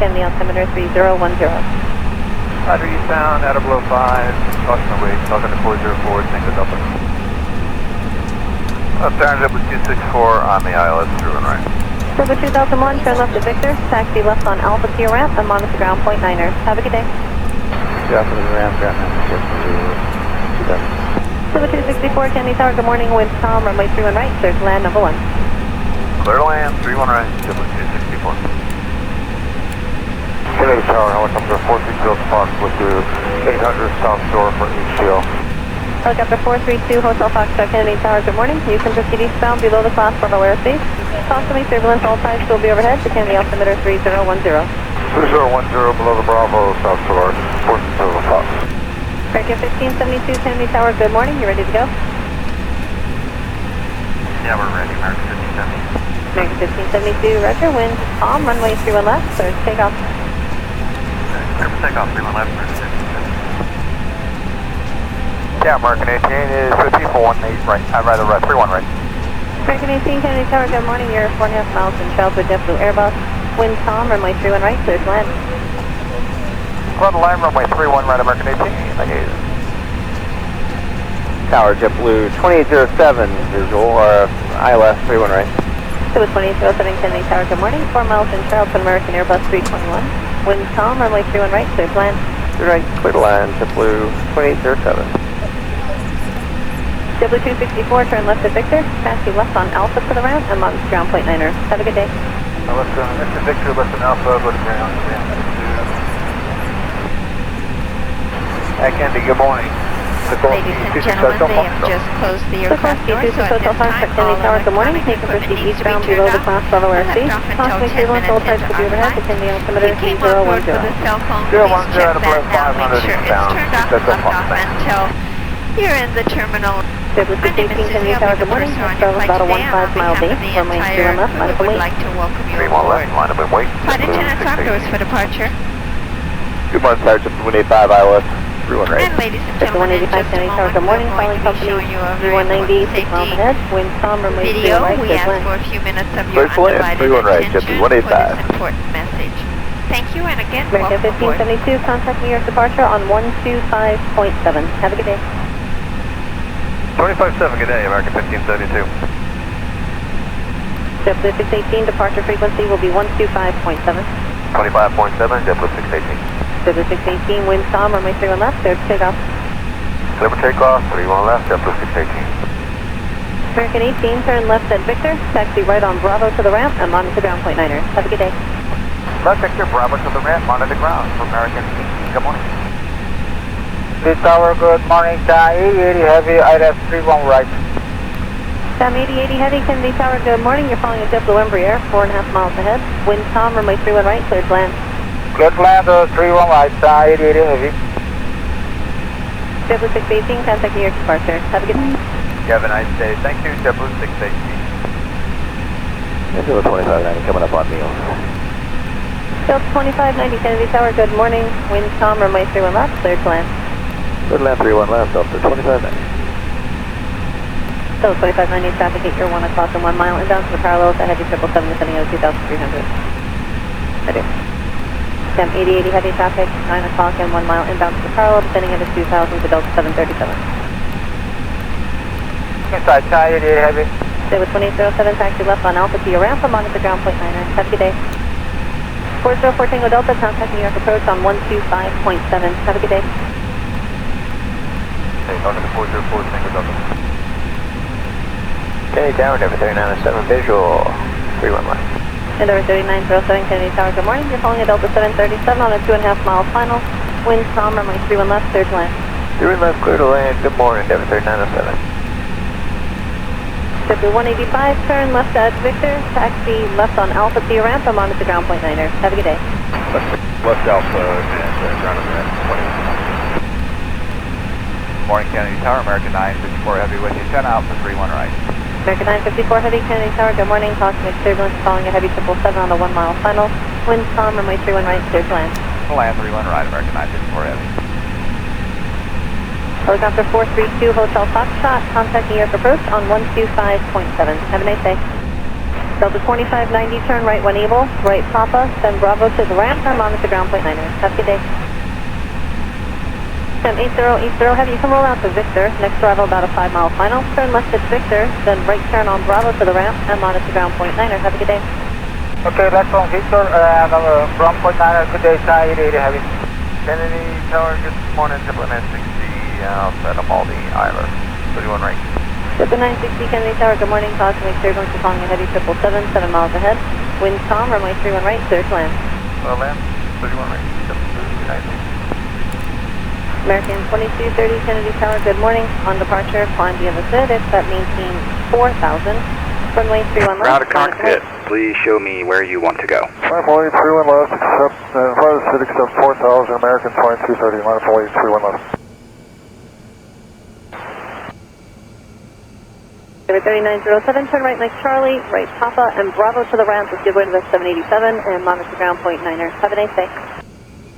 Kennedy altimeter 3010. Roger, eastbound, out of below 5, caution away, talking to 404, Tango Delta. Turn up with 264 on the ILS through and right. Silver 2001, turn left to Victor, taxi left on Alpha to your ramp, and monitor ground point 9er. Have a good day. Yeah, for the ramp, ground number 2000. Silver 264, Kennedy Tower, good morning, wind calm, runway 31 right, clear to land number 1. Clear to land, 31 right, Silver 264. Kennedy Tower, helicopter 432 Fox with you, 800 South Shore for HCL. Helicopter 432, Hotel Foxtrot, Kennedy Tower, good morning. You can proceed eastbound below the class 4 airspace. Possibly turbulence, all types will be overhead to Kennedy altimeter 3010. 3010 below the Bravo, South Shore, 432 Fox. American 1572, Kennedy Tower, good morning. You ready to go? Yeah, we're ready, American 1572. American 1572, roger, wind calm, runway 31 left, clear to take off. Clear for takeoff, 31 left, American 1572. Yeah, American 18 is 5418 right, rather right, 31 right. American 18, Kennedy Tower, good morning. You're 4.5 miles in Charles with JetBlue Airbus. Wind calm, runway 31 right, clear to land. Run the line, runway 31 right, American 18, thank you. Tower, JetBlue 2807, visual, ILS 31 right. So with 2807, Kennedy Tower, good morning. 4 miles in Charles with American Airbus 321. Wind calm, runway 31 right, clear to land. Right, clear to land, JetBlue 2807. JetBlue 264, turn left to Victor, taxi left on Alpha to the ramp, and monitor ground point 9er. Have a good day. Left to Victor, left on Alpha, go to ground. Kennedy, good morning. Ladies and gentlemen, they have just closed the aircraft door, so at this time, all Tower, good morning. electronic You can proceed equipment needs to be eastbound turned below the off. class 12 airspace. Left off until Possibly 10 turbulence, all minutes types into will be overhead to our Kennedy flight. altimeter If you came on board with a 3010. cell phone, 010 please check to that now. 500 Make sure it's eastbound. turned off, That's left a off until you're in the terminal. JetBlue My name is 218, Susie. Kennedy I'll Tower, be the good morning. purser on So your flight about a today, and 15 on mile behalf day of the from my entire left, line crew, up we and would wait. like to welcome you 31 aboard. left, line up and wait. Flight attendant talk doors for departure. Good morning, Sergeant 185 ILS 31 right. And ladies and Check the gentlemen, in 185 just a Kennedy Tower, moment, good morning. we're going Calling to be company showing you a very important 190, 6 miles safety ahead. Wind calm, runway 31 video. right, We clear to ask land. for a few minutes of your Clear to land, undivided 31 right, attention JetBlue for this 185. important message. Thank you, and again, American welcome aboard. 1572, contact New York departure on 125.7. Have a good day. 25-7, good day, American 1572. JetBlue 618, departure frequency will be 125.7. 25.7, JetBlue 618. JetBlue 618, wind calm, runway 31 left, clear to take off. Clear for takeoff, 31 left, JetBlue 618. American 18, turn left at Victor, taxi right on Bravo to the ramp, and monitor ground point 9er. Have a good day. Left Victor, Bravo to the ramp, monitor ground for American 18, good morning. This tower, good morning, 8080 heavy, ILS 31 right. Sam 8080 heavy, Kennedy Tower, good morning. You're following a JetBlue Embraer, 4.5 miles ahead. Wind calm, runway 31 right, clear to land. Clear to land, 31 right, 8080 heavy. JetBlue 618, contact New York departure. Have a good day. You have a nice day. Thank you, JetBlue 618. Into the 2590 coming up on meals. Delta 2590, Kennedy Tower, good morning. Wind calm, runway 31 left, clear to land. Good land 31 left, Delta 2590. Delta 2590, traffic at your 1 o'clock and 1 mile inbound to the parallels at heavy 777 descending out 2,300. I do. Sam 8080 heavy traffic, 9 o'clock and 1 mile inbound to the parallel descending at 2,000 to Delta 737. Inside, 8080 heavy. Stay with 2807, taxi left on Alpha to your ramp, and monitor ground point 9er. Have a good day. 404 Tango Delta, contact New York approach on 125.7. Have a good day. Hey, talking to 404 Tango Delta. Kennedy Tower, Denver 3907, visual, 31 left. Endeavour 3907, Kennedy Tower, good morning. You're following a Delta 737 on a 2.5 mile final. Wind calm, runway 31 left, clear to land. 31 left, clear to land, good morning, Denver 3907. JetBlue 185, turn left at Victor, taxi left on Alpha to your ramp, and monitor ground point 9er. Have a good day. Left Alpha and ground over at 20. Morning, Kennedy Tower, American 954 heavy with you, 10 Alpha 31 right. American 954 heavy, Kennedy Tower, good morning. Caution turbulence following a heavy 777 on the 1 mile final. Wind calm, runway 31 right, clear to land. Land 31 right, American 954 heavy. Helicopter 432, Hotel Foxtrot, contact New York approach on 125.7. Have a nice day. Delta 2590, turn right when able, right Papa, then Bravo to the ramp, and monitor ground point 9er. Have a good day. Stem 8080 Heavy, you can roll out to Victor, next arrival about a 5-mile final, turn left at Victor, then right turn on Bravo to the ramp, and monitor ground point 9er. Have a good day. Okay, left on Victor, and ground point 9er, good day, Thai 8080 Heavy. Kennedy Tower, good morning, Diplomat 60, outside of Maldi Island. 31 right. Diplomat 960, Kennedy Tower, good morning, cause to make sure everyone's calling a heavy 777, 7 miles ahead. Wind calm, runway 31 right, clear to land. Land, 31 right, 729. American 2230, Kennedy Tower, good morning. On departure, climb via the Civic, that maintain 4,000. Runway 31 left. Ground to cockpit, please show me where you want to go. Runway 31 left, accept, fly the Civic, accept 4,000, American 2230, runway 31 left. 3907, turn right next Charlie, right Papa, and Bravo to the ramp with good way to the 787, and monitor ground point 9er. Have a nice day.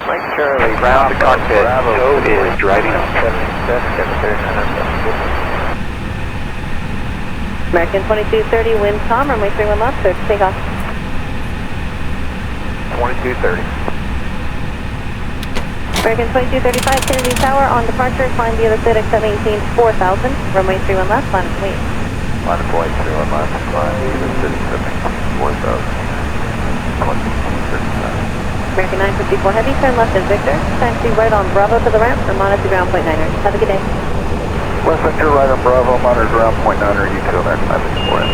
Mike Charlie, Ground to cockpit, tow is driving up. American 2230, wind calm, runway 31 left, clear to take off. 2230. American 2235, Kennedy Tower, on departure, climb via the Civic, that maintains 4,000. Runway 31 left, line of fleet. Line of flight 31 left, climb via the Civic, that maintains 4,000. American 954 Heavy, turn left at Victor, taxi right on Bravo to the ramp, and monitor ground point 9er. Have a good day. Left sector right on Bravo, monitor ground point 9er, U2 American 954.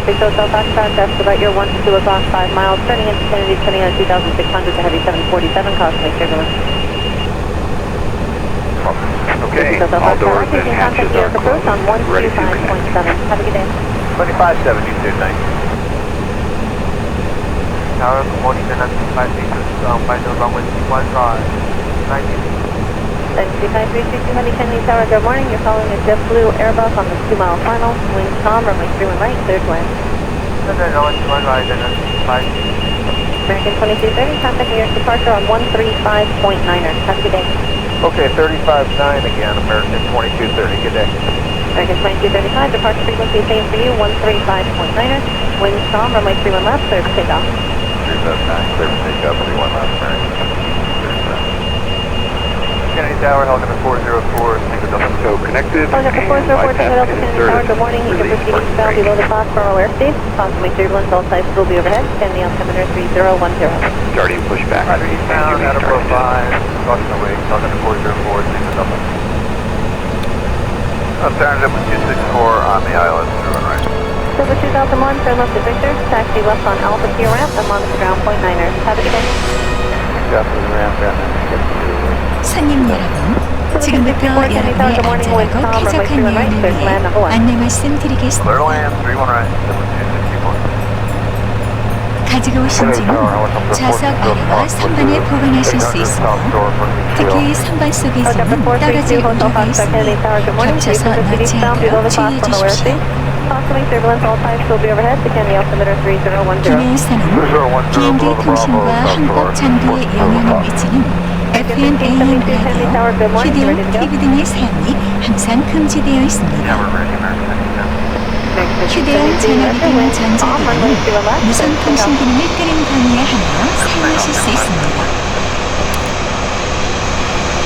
26 Hotel Foxtrot, that's about your 1 to 2 o'clock, 5 miles, turning into Kennedy, turning on 2,600 to Heavy 747, cause to make turbulence. Okay, all doors and hatches are closed, on ready to 125.7. connect. Have a good day. 25-7, U2 night. Tower, good morning, and 5 meters, final runway 1 car, 90. 725-322 Heavy, Kennedy Tower, good morning. You're following a JetBlue Airbus on the 2-mile final. Wind calm, runway 31 right, clear to land. Runway 1 right, and 5. American 2230, contacting your departure on 135.9er. Have a good day. Okay, 35-9 again, American 2230, good day. American 2235, departure frequency same for you, 135.9er. Wind calm, runway 31 left, clear to take off. 359, clear to take up, 31 left, American. Kennedy Tower, Helicopter 404, single double. So connected, Helicopter 404, Tango Delta Kennedy Tower, good morning. You can proceed eastbound below the clock for all airspace. Consummate turbulence, all types will be overhead. Kennedy altimeter 3010. starting pushback. Roger, eastbound, out of Pro 5, crossing the way, Helicopter 404, single double. Alternative with 264 on the island, turn right. Silver 2001, turn left to Victor, taxi left on Alpha to your ramp, and monitor ground point 9er. Have a good day. After the ramp, down 손님 여러분, 지금부터 여러분의 안전하고 쾌적한 여행을 위해 안내 말씀드리겠습니다. Clear land, 31 right, 264. 가지고 오신 짐은 좌석 아래와 선반에 보관하실 수 있으며 특히 선반 속의 짐은 떨어질 우려가 있으니 겹쳐서 넣지 않도록 주의해 주십시오. 기내에서는 비행기 통신과 항법 장비에 영향을 미치는 FM, AM 라디오, 휴대용 TV 등의 사용이 항상 금지되어 있습니다. 휴대용 전화기 등 전자기기는 무선 통신 기능을 끄는 경우에 하나 사용하실 수 있습니다.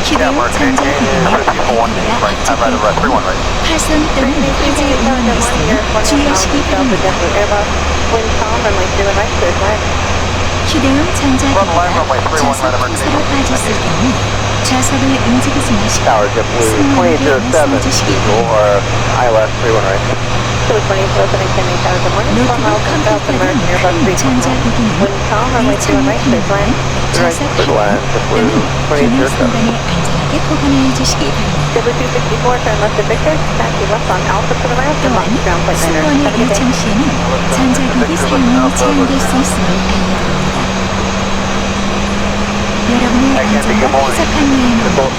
휴대용 전자기기는 배터리가 부족되고 파손 또는 화재 위험이 있으니 주의하시기 바랍니다. 휴대용 전자기기가 좌석 통로로 빠졌을 경우 좌석을 움직이지 마시고 승무원에게 말씀해주시기 바랍니다. 노트북 컴퓨터 등 큰 전자기기는 내창을 비롯한 좌석 하단 또는 기능 상단에 안전하게 보관해 주시기 바랍니다. 또한 승무원의 요청 시에는 전자기기 사용이 제한될 수 있음을 알려드립니다. 여러분의 안전과 쾌적한 여행을 위해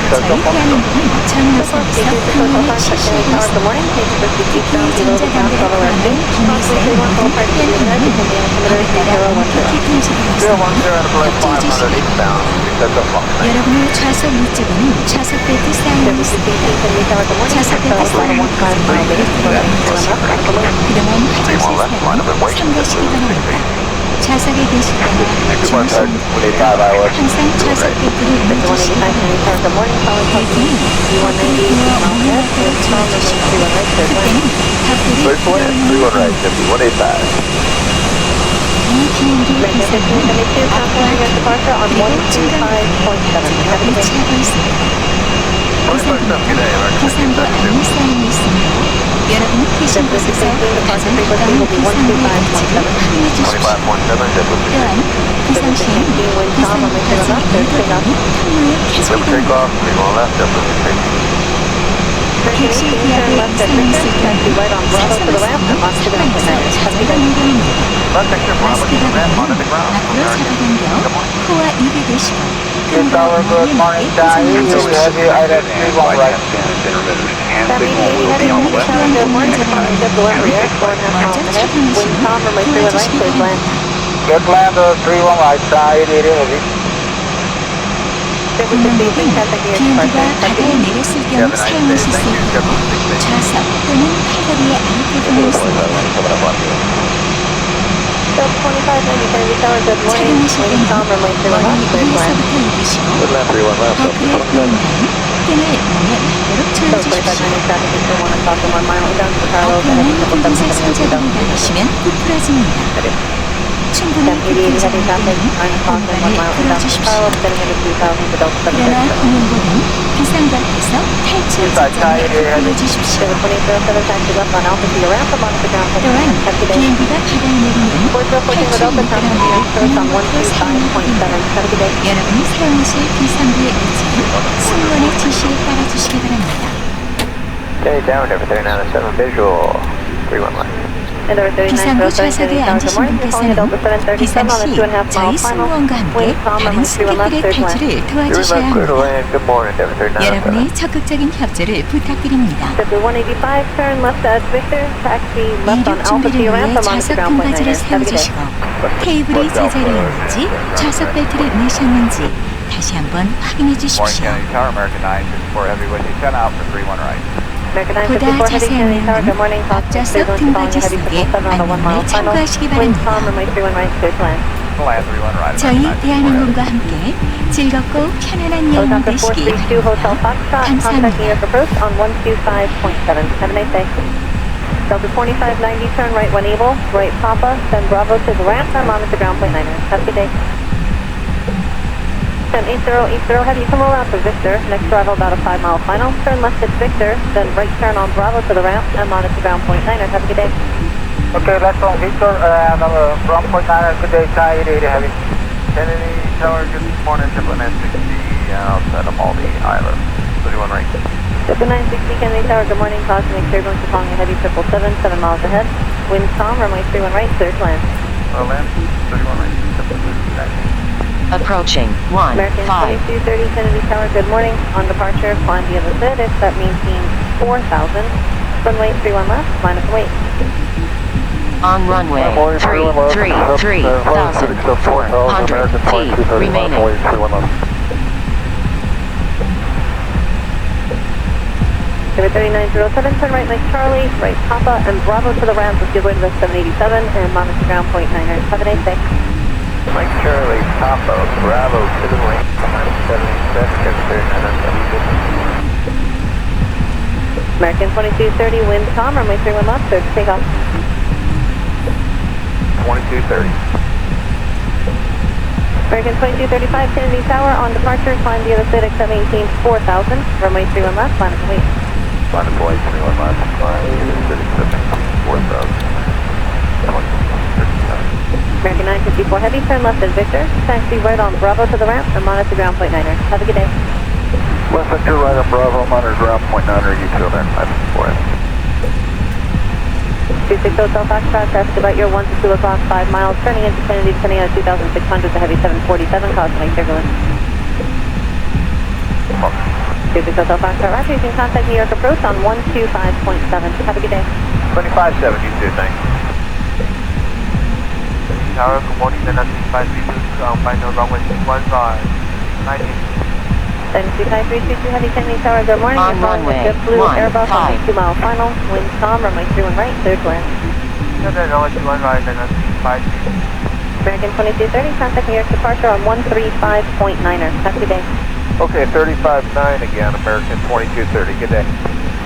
저희 대한민국은 전 노선에서 항공을 실시하고 있습니다. 특히 전자담배를 포함한 기내에서의 모든 흡연 행위는 법에 따라 엄격히 금지되어 있으니 협조해 주시기 바랍니다. 여러분의 좌석 위쪽에는 좌석 벨트 사인이 있습니다. 좌석 벨트 사인을 가지고 벨트를 매주시고 그 좌석에 계시거나 주무시는 분들은 항상 좌석 벨트를 매주시기 바랍니다. 대기는 거꾸로 누워 운행하도록 도와주시고 그때는 밖으로 들어오는 이 비행기 기사는 앞과 뒤 그리고 중간에 위치하고 있습니다. 기상부 안내 사인이 있습니다. 여러분이 계신 곳에서 가장 가까운 기상부 위치를 확인해 주십시오. 또한 기상 시엔 기상 가지 일도 및 통로에 계속됩니다. 객실 기압의 이상이 있을 경우 사선에서 차량에서 자자가 내려옵니다. 마스크가 되면 앞으로 잡아당겨 코와 입에 대시고 This tower, good morning, Thai 880 heavy, ILS 31 right. Get land 31 right, Thai 880 heavy. 공항국은 비행기가 바다에 내렸을 경우 사용하실 수 있고 좌석 또는 팔다리의 아랫부분에 있습니다. 착용하실 때는 머리 위에서부터 입으시고 버클을 비운 다음 끈을 몸에 맞도록 조여주십시오. 앞에는 붉은색 손잡이를 달으시면 부풀어집니다. 충분히 부풀지 않을 때는 공간을 풀어주십시오. 그러나 공항국은 비상 밖에서 탈출 지점을 보여주십시오. 또한 비행기가 바다에 내리면 탈출 미끄럼틀을 공항국으로 사용합니다. 여러분이 사용하실 비상구의 위치는 승무원의 지시에 따라주시기 바랍니다. Okay, down, everything 97 visual, 31 line. 비상구 좌석에 앉으신 분께서는 비상 시 저희 승무원과 함께 다른 승객들의 탈출을 도와주셔야 합니다. 여러분의 적극적인 협조를 부탁드립니다. 이륙 준비를 위해 좌석 등받이를 세워주시고 테이블이 제자리에 있는지 좌석 벨트를 매셨는지 다시 한번 확인해 주십시오. 보다 자세한 내용은 앞좌석 등받이 속에 안내문을 참고하시기 바랍니다. 저희 대한항공과 함께 즐겁고 편안한 여행 되시기 바랍니다. 감사합니다. Delta 2590, turn right when able, right Papa, send Bravo to the ramp, and monitor ground point 9. Have a good day. 8080, have you come around for Victor, next arrival about a 5-mile final, turn left at Victor, then right turn on Bravo to the ramp, and monitor ground point 9. Have a good day. Okay, left on Victor, ground point 9, good day, Thai 880 heavy. Kennedy Tower, good morning, triple 960, outside of Maldi Island, 31 right. Triple 960, Kennedy Tower, good morning, caution, make sure you're going to Tonga Heavy 777, 7 miles ahead, wind calm, runway 31 right, clear to land. Land, 31 right, Approaching 15. American 2230 Kennedy Tower, good morning. On departure, climb via the FIDIX, that maintains 4,000. Runway 31 left, line up and wait. On runway 3,400 feet remaining. Number 3907, turn right Mike Charlie, right Papa, and Bravo to the ramp with your wind with 787, and monitor ground point 9. Have a nice day. Mike Charlie, Papa, Bravo to the ramp, 977, American 2230, wind calm, runway 31 left, clear to take off. 2230. American 2235, Kennedy Tower, on departure, climb via the FIDIX, that maintains 4,000. Runway 31 left, line up and wait. Line of flight 31 left, climb via the FIDIX, 4,000. American 954 Heavy, turn left at Victor, taxi right on Bravo to the ramp, and monitor ground point 9. Have a good day. Left sector right on Bravo, monitor ground point 9, U2 there, 954 Heavy. 260 Hotel Foxtrot, traffic about your 1 to 2 o'clock, 5 miles, turning into Kennedy, depending on 2600, the Heavy 747, caution turbulence. 260 Hotel Foxtrot, Roger, you can contact New York approach on 125.7. Have a good day. 25-7, U2, thanks. Tower, good morning, then that's 532, final runway 15, 90. 725-322 Heavy, Kennedy Tower, good morning. On runway JetBlue Airbus on 2-mile final, wind calm, runway 31 right, clear to land. Yeah, then runway 21 right, then that's 532. American 2230, contact New York departure on 135.9er. Have a good day. Okay, 35.9 again, American 2230. Good day.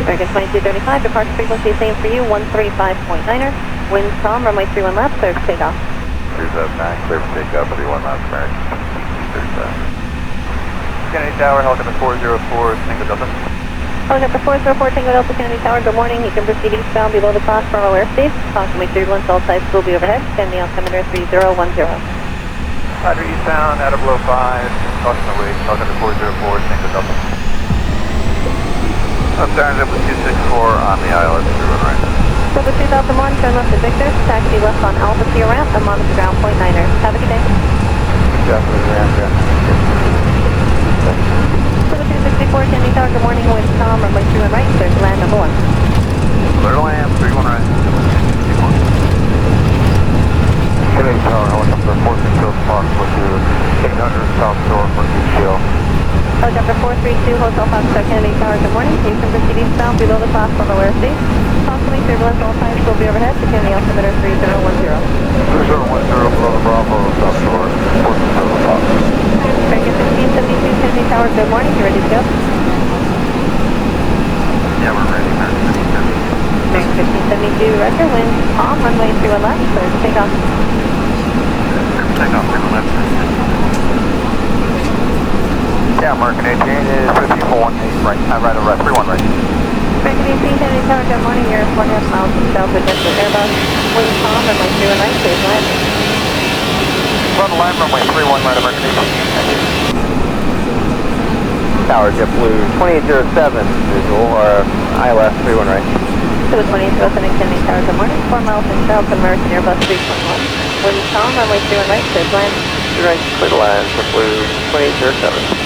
American 2235, departure frequency same for you, 135.9er. Wind calm, runway 31 left, clear for takeoff. 379, clear for takeoff, 31 left, American 2235. Kennedy Tower, helicopter 404, single Delta. Helicopter 404, Tango Delta, Kennedy Tower, good morning. You can proceed eastbound below the cross for our airspace. Approximately 31, all sides will be overhead. Send the altimeter 3010. Roger, eastbound, out of below 5, caution away, helicopter 404, single Delta. Starting up with 264 on the ILS, everyone right. Silver 2001, turn left to Victor, taxi left on Alpha Sierra ramp, and monitor ground point 9er. Have a good day. Silver 264, Kennedy Tower, good morning, wind calm, runway 31 right, clear to land number 1. Clear to land, 31 right. Kennedy Tower, helicopter 460 Fox with you, 800 South Shore for Shield. Helicopter 432, Hotel Foxtrot, Kennedy Tower, good morning. You can proceed eastbound below the cross for our airspace. Approximately turbulence, all sides will be overhead. Begin the altimeter 3010. 3010 below the Bravo, South Shore, 460 Fox. American 1572, Kennedy Tower, good morning. You ready to go? Yeah, we're ready, American 1572. American 1572, roger, wind calm, runway 31 left, clear to take off. Take off, 31 left. Yeah, American 18 is 5418 right, right over, 31 right. American 18, Kennedy Tower, good morning. You're 1.5 miles from south of Denver Airbus. Wind calm, runway 31 right, clear to land. Run the line, runway 31 right, American 18. Tower, JetBlue 2807, visual, ILS 31 right. So with 2807, Kennedy Tower, good morning. 4 miles from south of American Airbus 321. Wind calm, runway 31 right, clear to land. Right, clear to land, JetBlue 2807.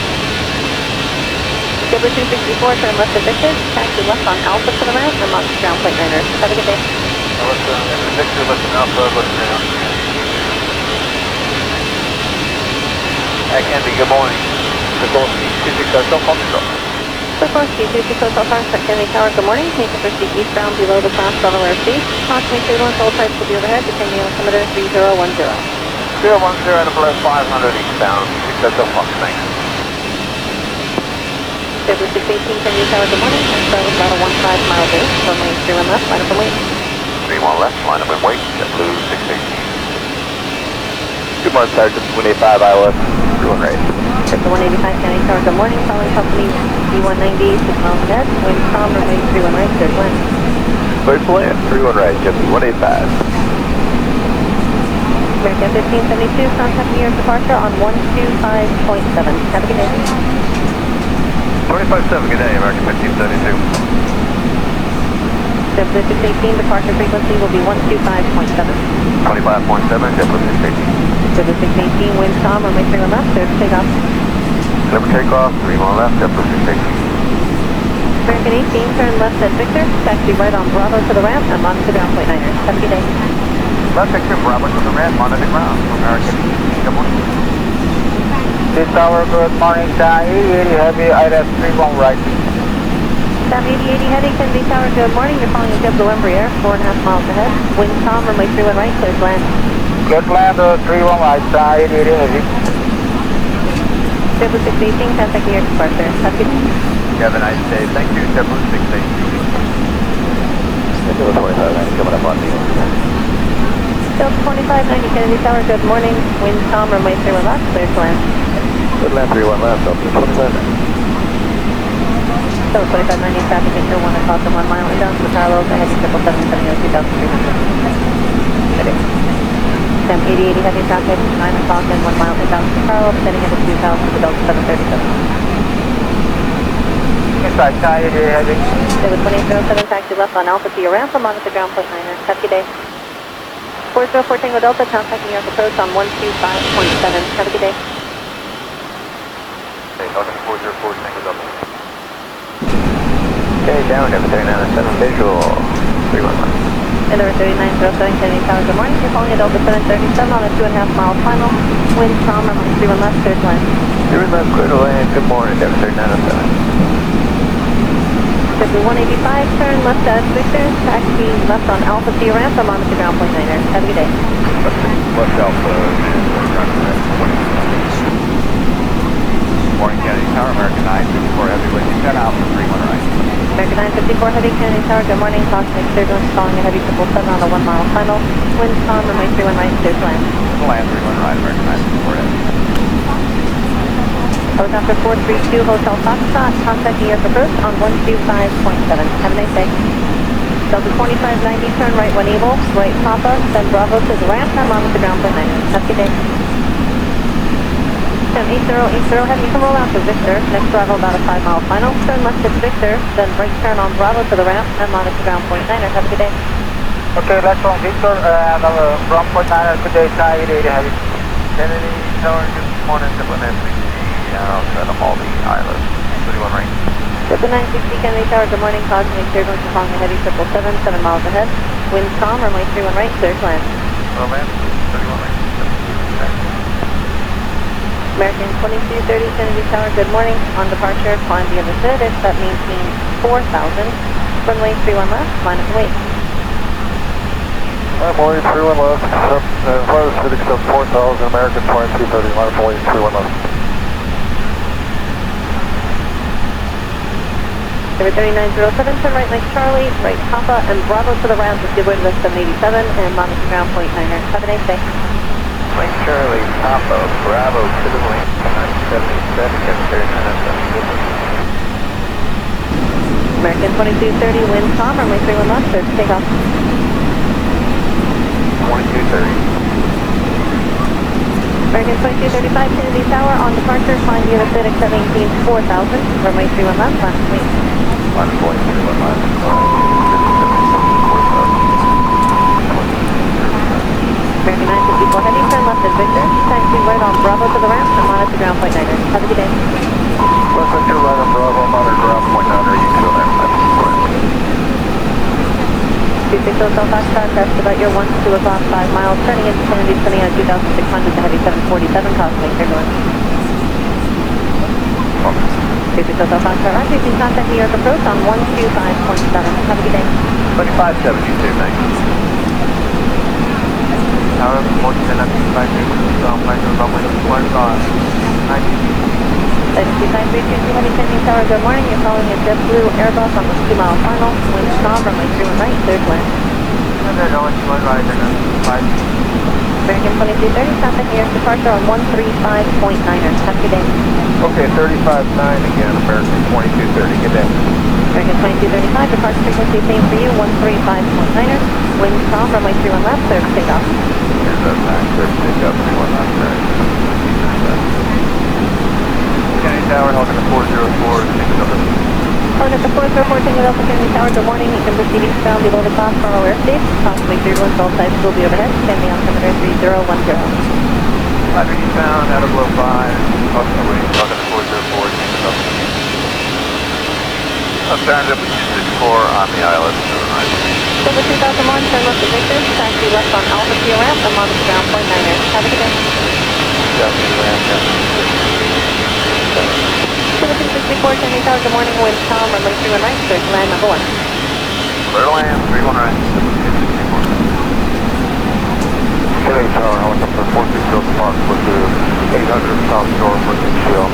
JetBlue 264, turn left to Victor, taxi left on Alpha to the ramp, and monitor ground point 9er. Have a good day. Victor, listen Alpha, listen down. RKNY, good morning. Sikorsky 260 Foxtrot. Sikorsky 260 Foxtrot, Kennedy Tower, good morning. You can proceed eastbound below the cross level airspace. Approximately 31, all sides will be overhead. Descend the altimeter 3010. 010 and below 500 eastbound, 260 Fox, thanks. JetBlue 618, Kennedy Tower, good morning. And start with about a 15-mile base. Runway 31 left, line up and wait. 31 left, line up and wait, JetBlue 618. Good morning, Sergeant, 185 ILS, 31 right. JetBlue 185, Kennedy Tower, good morning. Following company D190, 6 miles ahead. Wind calm, runway 31 right, clear to land. Clear to land, 31 right, JetBlue 185. American 1572, contact New York departure on 125.7. Have a good day. 25-7, good day, American 1572. JetBlue 618, departure frequency will be 125.7. 25.7, JetBlue 618. JetBlue 618, wind calm, runway 31 left, clear to take off. Clear for takeoff, 31 left, JetBlue 618. American 18, turn left at Victor, taxi right on Bravo to the ramp, and monitor ground point 9er. Have a good day. Left Victor, Bravo to the ramp, monitor ground, American 18, good morning. This tower, good morning, 8080 heavy, ILS 31 right. Sam 8080 heading, Kennedy Tower, good morning. You're calling a JetBlue Embraer, 4.5 miles ahead. Wind calm, runway 31 right, clear to land. Clear to land, 31 right, 8080 heavy. JetBlue 618, contact New York departure. Have a good day. You have a nice day, thank you, JetBlue 618. JetBlue 25, coming up on me. Delta 2590, Kennedy Tower, good morning. Wind calm, runway 31 left, clear to land. Good land, 31 left, up to 25. So 2590 traffic into 1 o'clock and 1 mile inbound to the parallels ahead to 777 2300. Ready. Sam 8080 heavy traffic, 9 o'clock and 1 mile inbound to the parallel, descending into 2000 to Delta 737. Inside, 8080 heavy. There was 2807, taxi left on Alpha to your ramp, and monitor ground point 9er. Have a good day. 404 Tango Delta, contact New York approach on 125.7. Have a good day. Okay, talking to 404 Tango Delta. Okay, down, Denver 3907, visual, 311. And number 3907, Kennedy Tower, good morning. You're calling a Delta 737 on a 2.5-mile final. Wind calm, runway 31 left, clear to land. 31 left, clear to land, good morning, Denver 3907. JetBlue 185, turn left at Victor, taxi left on Alpha Sierra ramp, I'm on to ground point 9er. Have a good day. Left Alpha, Morning Kennedy Tower, American 954 Heavy, wind 10 out for 31 right. American 954 Heavy, Kennedy Tower, good morning, caution Sturgeon calling a Heavy 777 on a 1 mile final, wind calm, runway 31 right, clear to land. Land 31 right, American 954 Heavy. Helicopter 432 Hotel Foxtrot, contacting your approach on 125.7. Have a nice day. Delta 2590, turn right when able, right Papa, then Bravo to the ramp, I'm on with the ground point 9. Have a good day. 8080, have you come roll out to Victor, next arrival about a 5 mile final, turn left at Victor, then right turn on Bravo to the ramp, I'm on with the ground point 9. Have a good day. Okay, let's from Victor, and ground point 9, good day, Thai 8080 heavy. Kennedy Tower, good morning, Diplomat 60, set them all the islands, 31 right. Delta 960 Kennedy Tower, good morning, caution Sturgeon calling a Heavy 777, 7 miles ahead, wind calm, runway 31 right, clear to land. Well, man, 31 right. American 2230 Kennedy Tower, good morning. On departure, climb the other service, that maintains 4,000. Runway 31 left, line of wait. Runway 31 left, accept 4,000, American 2230, runway 31 left. Number 3907, turn right like Charlie, right Papa, and Bravo to the round, just give way to the 787, and monitor ground point 9er. Have a nice day. Link Charlie, Papa, Bravo to the wing, 977, Secretary 977. American 2230, wind calm, runway 31 left, clear to take off. 2230. American 2235 Kennedy Tower, on departure, climb the other FedEx that maintains 4,000. Runway 31 left, line of wait. Line of wait, 31 left. American 954 Heavy, turn left at Victor, taxi right on Bravo to the ramp, I'm on at the ground point 9er. Have a good day. Left at your right on Bravo, I'm on at ground point 9er, you can go there. 26 Hotel Foxtrot, crest about your 1 to 2 o'clock, 5 miles, turning into Kennedy, turning on 2,600 to Heavy 747, costing clear north. 26 Hotel Foxtrot, roger, you can contact New York approach on 125.7. Have a good day. 2572, thank you. Tower, 14 left, 5 runway 72532 Heavy Kennedy Tower, good morning. You're calling a JetBlue Airbus on the 2 mile final. Wind calm, runway 31 right, clear to land. they're going 1 right, they're going 5. American 2230, contact New York departure on 135.9er. Have a good day. Okay, 35.9 again, American 2230, good day. American 2235, departure frequency same for you, 135.9er. Wind calm, runway 31 left, clear to take off. Here's that back, clear to take up, 31 left, right. Kennedy Tower, Helicopter 404, take it over. Helicopter 404, take it over Kennedy Tower, good morning. You can proceed eastbound below the clock for our airspace. Possibly 31 all sides will be overhead, standing on altimeter 3010. 5 eastbound, out of below 5, Helicopter 404, take it over. Standard up with 4 on the island, Silver 2001, turn left to Victor, taxi left on Alpha Sierra ramp, I'm on the ground point 9er. Have a good day. Silver 264, Kennedy Tower, good morning, wind calm, runway 31 right, clear to land number 1. Clear to land, 31 right, Silver 264. Kennedy Tower, Helicopter 460 Fox, with the 800 South Shore, with the shield.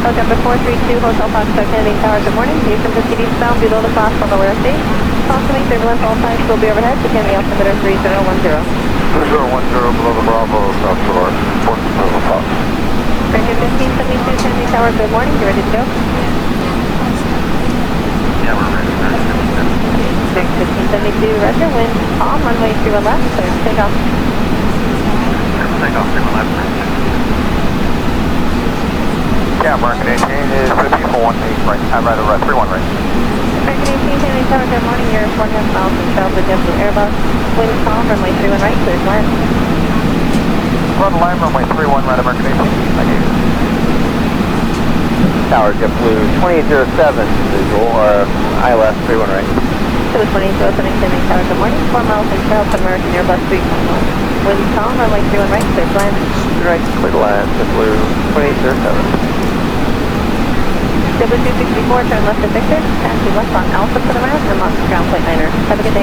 Helicopter 432, Hotel Foxtrot, Kennedy Tower, good morning. You can proceed eastbound below the clock from our airspace. Possibly turbulence all sides will be overhead, to Kennedy altimeter 3010. 3010 below the Bravo, South Shore, 460 Fox. American 1572, Kennedy Tower, good morning. You ready to go? Yeah, we're ready. 1572, roger, wind calm, runway 31 left, clear to take off. Take off, 31 left. Yeah, American 18 is 5418 right. I'm right over 31 right. American 18, Kennedy Tower, good morning. You're 1.5 miles from south of JetBlue Airbus. Wind calm, runway 31 right, clear to land. Run line, runway 31 right, American 18. Thank you. Tower, JetBlue 2807, visual, ILS 31 right. Silver 2207, Kennedy Tower, good morning. 4 miles from south of American Airbus 321. Wind calm, runway 31 right, clear to land. Right, clear to land, JetBlue 2807. W264, turn left at Victor, taxi left on Alpha to the ramp, and launch to ground point 9er. Have a good day.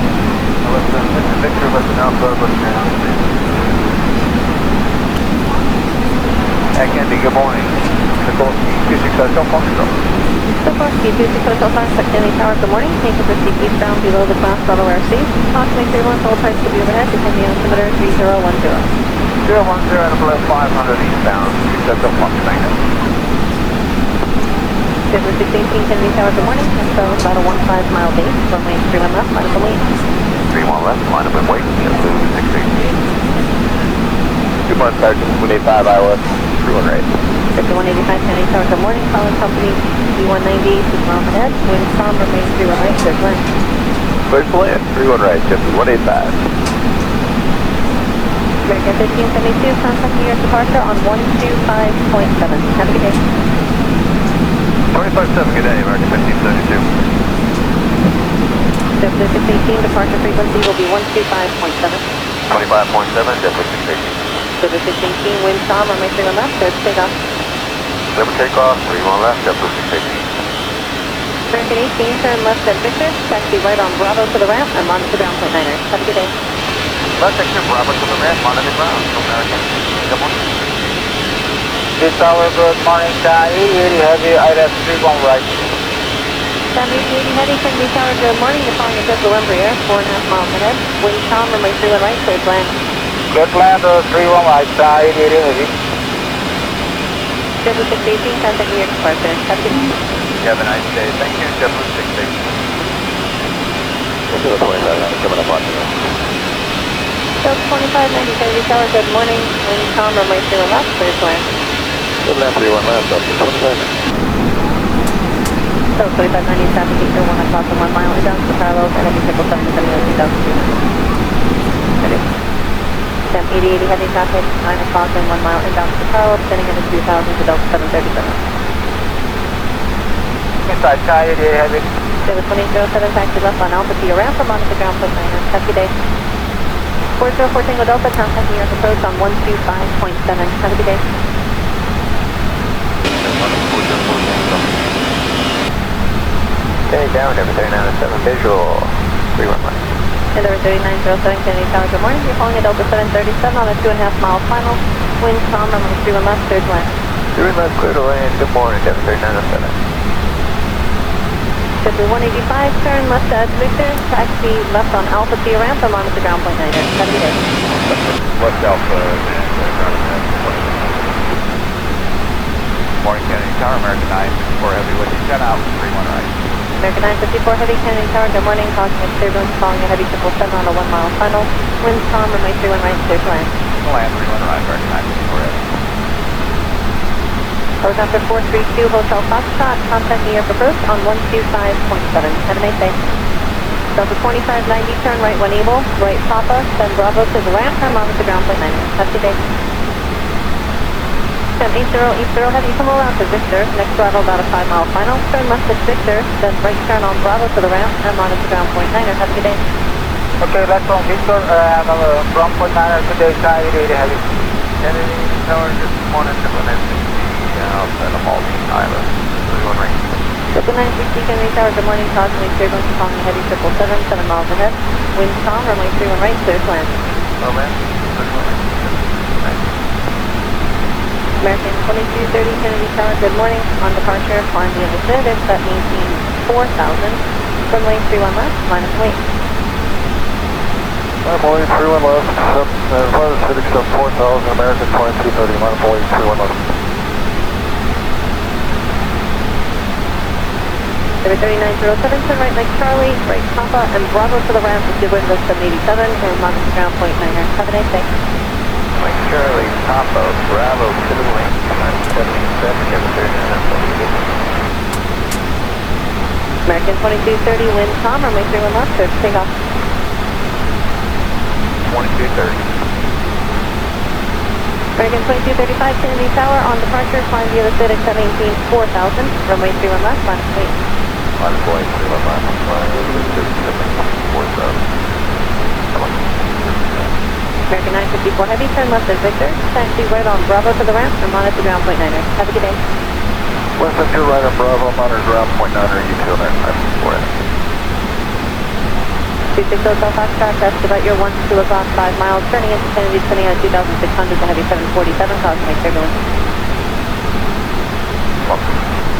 Victor, listen Alpha, listen RKNY, good morning. GeForce GTX functional. GeForce GTX Hotel 5, Kennedy Tower, good morning. Thank you for proceed eastbound below the class auto RC. Approximately 31 total price to be overhead, depending on altimeter 3010. 010 and below 500 eastbound, GTX functional. Schedule 618 Kennedy Tower, good morning. So about a 15 mile base, runway 31 left, line up and wait. 31 left, line up and wait, JetBlue 618. 2 months, Sergeant, 185 Iowa, 31 right. Schedule 185 Kennedy Tower, good morning. Calling company B190, 6 miles ahead. Wind calm, remain 31 right, clear to land. Clear to land, 31 right, JetBlue 185. American 1572, contact New York departure on 125.7. Have a good day. 25-7, good day, American 1572. JetBlue 618, departure frequency will be 125.7. 25.7, JetBlue 618. JetBlue 618, wind calm, runway 31 left, clear to take off. Clear for takeoff, 31 left, JetBlue 618. American 18, turn left at Victor, taxi right on Bravo to the ramp, and monitor ground point 9er. Have a good day. Left section, Bravo to the ramp, monitor ground, American. Good morning. This tower, good morning, 80 heavy, IRS 31 right. Sam 80 heavy, Kennedy Tower, good morning. You're calling a JetBlue Embraer, 4.5 miles ahead. Wind calm, runway 31 right, clear to land. Good land, 31 right, 80 heavy. JetBlue 618, contact New York departure. Have a good day. You have a nice day. Thank you, JetBlue 618. We'll do the 25, coming up on you. So 2590 Kennedy Tower, good morning. Wind calm, runway 31 left, clear to land. Good land, 31 left, up to 25. So 2590 traffic, Victor, 1 o'clock and 1 mile inbound to parallels, and heavy 777 setting on 2200. Ready. Sam 8080 heavy traffic, 9 o'clock and 1 mile inbound to parallels, setting into 2000 to Delta 737. Inside, 80 heavy. Schedule 2007, taxi left on Alpha to your ramp, from monitor ground point 9er. Have a good day. 404 Tango Delta, contact New York approach on 125.7. Have a good day. Okay, down, number 3907, visual, 31 left. Endeavor 3907 Kennedy Tower, good morning. You're calling a Delta 737 on a 2.5 mile final. Wind calm, runway 31 left, clear to land. 31 left, clear to land, good morning, number 3907. JetBlue 185, turn left at Victor, taxi left on Alpha to your ramp, and monitor ground point 9er. Have a good day. West Alpha, morning, Kennedy Tower, American 954 heavy with you, 10 out, 31 right. American 954 heavy, Kennedy Tower, good morning. Cosmic turbulence, calling a heavy 777 on a 1 mile final. Wind calm, runway 31 right, clear to land. Land, 31 right, American 954 heavy. Helicopter 432 Hotel Foxtrot, contact New York approach on 125.7. Have a nice day. Delta 2590, turn right when able, right Papa, then Bravo to the ramp, and monitor ground point 9er. Have a good day. Sam 8080 heavy, come around to Victor, next throttle about a 5 mile final, turn left at Victor, then right turn on Bravo to the ramp, and monitor ground point 9er. Have a good day. Okay, left on Victor, ground point 9er, good day, 80 heavy. Kennedy Tower, just morning, triple outside of Malta Island, 31 right. Triple 960 Kennedy Tower, good morning. Cosmic turbulence, calling a heavy 777, 7 miles ahead. Wind calm, runway 31 right, clear to land. Oh man, 31 right. American 2230 Kennedy Tower, good morning. On departure, climb the other side, that maintains 4,000. Runway 31 left, line up and wait. Line up and wait, 31 left, City 4,000, American 2230, line up and wait, 31 left. Number 3907, turn right like Charlie, right Papa, and Bravo to the ramp with good windows 787, and monitor ground point 9er. Have a nice day. Like Charlie, Papa, Bravo, to the link, 977, Kevin 39, American 2230, wind calm, runway 31 left, clear to take off. 2230. American 2235, Kennedy Tower, on departure, climb the other side, that maintains 4,000. Runway 31 left, line up wait. Line up wait, 31 left, line up 4,000. American 954 heavy, turn left at Victor, taxi right on Bravo to the ramp, and monitor ground point 9er. Have a good day. West up to right on Bravo, monitor ground, .9 U2 on that 26 Hotel Foxtrot, that's about your 1, 2 o'clock, 5 miles, turning into Kennedy, spinning out 2,600 to heavy 747, causing a turbulence.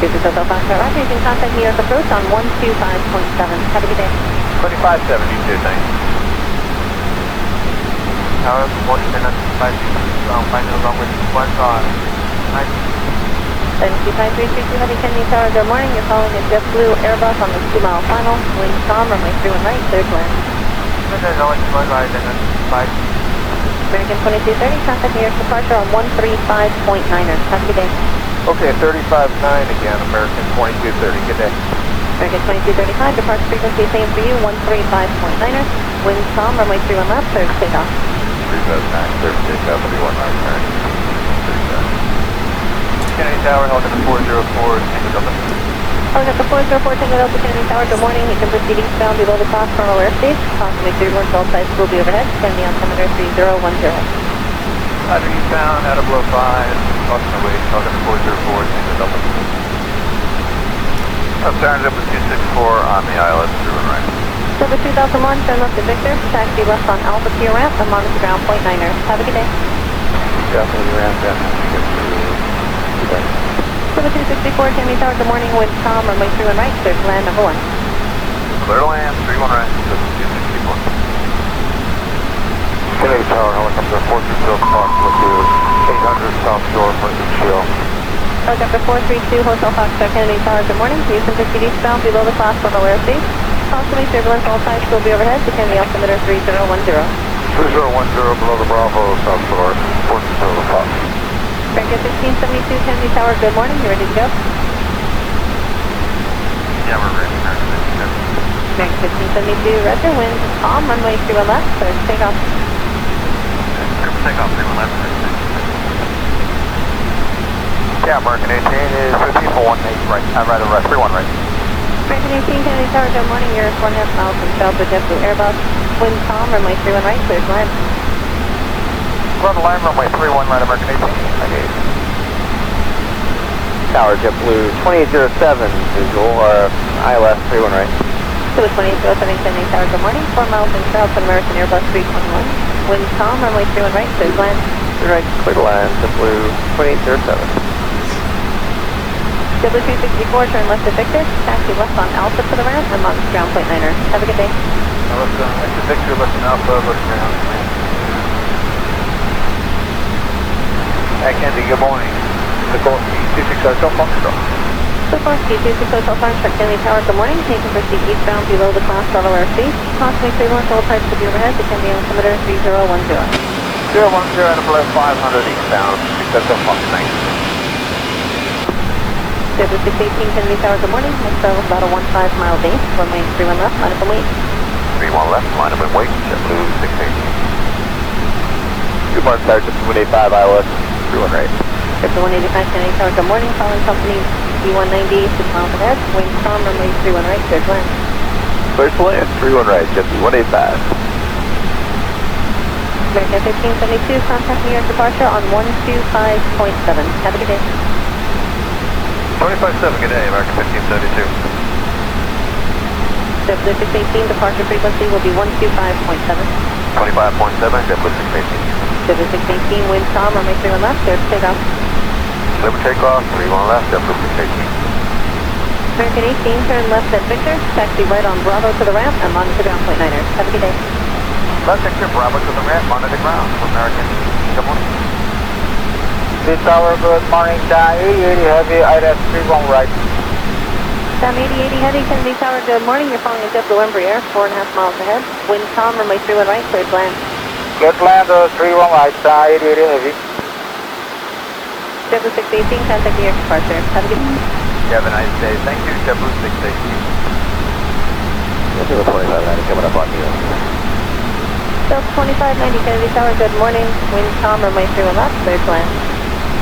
26 Hotel Foxtrot, Roger, you can contact New York approach on 125.7. Have a good day. 2570, thanks. Tower, Washington, 5 final along with 1 car. 725-332 Heavy Kennedy Tower, good morning. You're calling a JetBlue Airbus on the 2-mile final. Wind calm, runway 31 right, clear to land. American 2230, contact New York departure on 135.9er. Have a good day. Okay, 35.9 again, American 2230, good day. American 2235, departure frequency same for you, 135.9er. Wind calm, runway 31 left, clear to take off. 359, clear to take off, 31 right, turn. Kennedy Tower, helicopter 404, Tango Delta. Helicopter 404, Tango Delta, Kennedy Tower, good morning. You can proceed eastbound below the cross terminal airspace. Approximately 31 all sites will be overhead. Kennedy altimeter 3010. Roger, eastbound, out of below 5, crossing the way, helicopter 404, Tango Delta. Turns up with 264 on the ILS, 31 right. Silver 2001, turn left to Victor. Taxi left on Alpha to your ramp and monitor ground .9er. Have a good day. Definitely ramp down. Silver 264, Kennedy Tower, good morning. Wind calm, runway 31 right, clear to land number 1. Clear to land, 31 right, 264. Kennedy Tower, helicopter 432, approximately to 800 South Shore, first and chill. Helicopter 432, Hotel Foxtrot, Kennedy Tower, good morning. You can proceed eastbound below the cross terminal airspace. Approximately turbulence, all sides will be overhead. To Kennedy altimeter 3010. 3010 below the Bravo, South Shore, first and chill, Fox. American 1572, Kennedy Tower, good morning. You ready to go? Yeah, we're ready. American 1572, roger. Wind calm, runway 31 left, clear to take off. Take off, 31 left. Yeah, American 18 is 1518 right, right, 31 right. American 18, Kennedy Tower, good morning. You're 4.5 miles from Charles with JetBlue Airbus. Wind calm, runway 31 right, clear to land. Run the line, runway 31 right, American 18. Okay. Tower JetBlue 2807, visual, ILS 31 right. So the 2807, Kennedy Tower, good morning. 4 miles from Charles with American Airbus 321. Wind calm, runway 31 right, clear to land. Right, clear to land, JetBlue 2807. W264, turn left to Victor. Taxi left on Alpha to the ramp and monitor ground .9er. Have a good day. Left to Victor, left on Alpha, left ground. Kennedy, good morning. Sikorsky 26 Hotel Foxtrot. Sikorsky 26 Hotel Foxtrot, Kennedy Tower, good morning. You can proceed eastbound below the cross terminal airspace. Approximately 31 all types will be overhead. To Kennedy altimeter 3010. 010 and below 500 eastbound, 26 Hotel Foxtrot. W618, Kennedy Tower, good morning. Next level about a 15-mile base. Runway 31 left, line up and wait. 31 left, line up and wait, JetBlue 618. Good morning, Sergeant 185 ILS, 31 right. JetBlue 185, Kennedy Tower, good morning. Calling company B190, 6 miles ahead. Wind calm, runway 31 right, clear to land. Clear to land, 31 right, JetBlue 185. American 1572, contact New York departure on 125.7. Have a good day. 25-7, good day, American 1572. JetBlue 618, departure frequency will be 125.7. 25.7, JetBlue 618. JetBlue 618, wind calm, runway 31 left, clear to take off. Clear for takeoff, 31 left, JetBlue 618. American 18, turn left at Victor, taxi right on Bravo to the ramp, and monitor ground .9er. Have a good day. Left Victor, Bravo to the ramp, monitor ground, American, good morning. This tower, good morning, Chai 80 heavy, ILS 31 right. Sam 8080 Heavy, Kennedy Tower, good morning. You're following a JetBlue Embraer, 4.5 miles ahead. Wind calm, runway 31 right, clear to land. Good land, 31 right, Chai 80 heavy. JetBlue 618, contact New York departure. Have a good day. You have a nice day. Thank you, JetBlue 618. Delta 2590 coming up on you. Delta 2590 Kennedy Tower, good morning. Wind calm, runway 31 left, clear to land.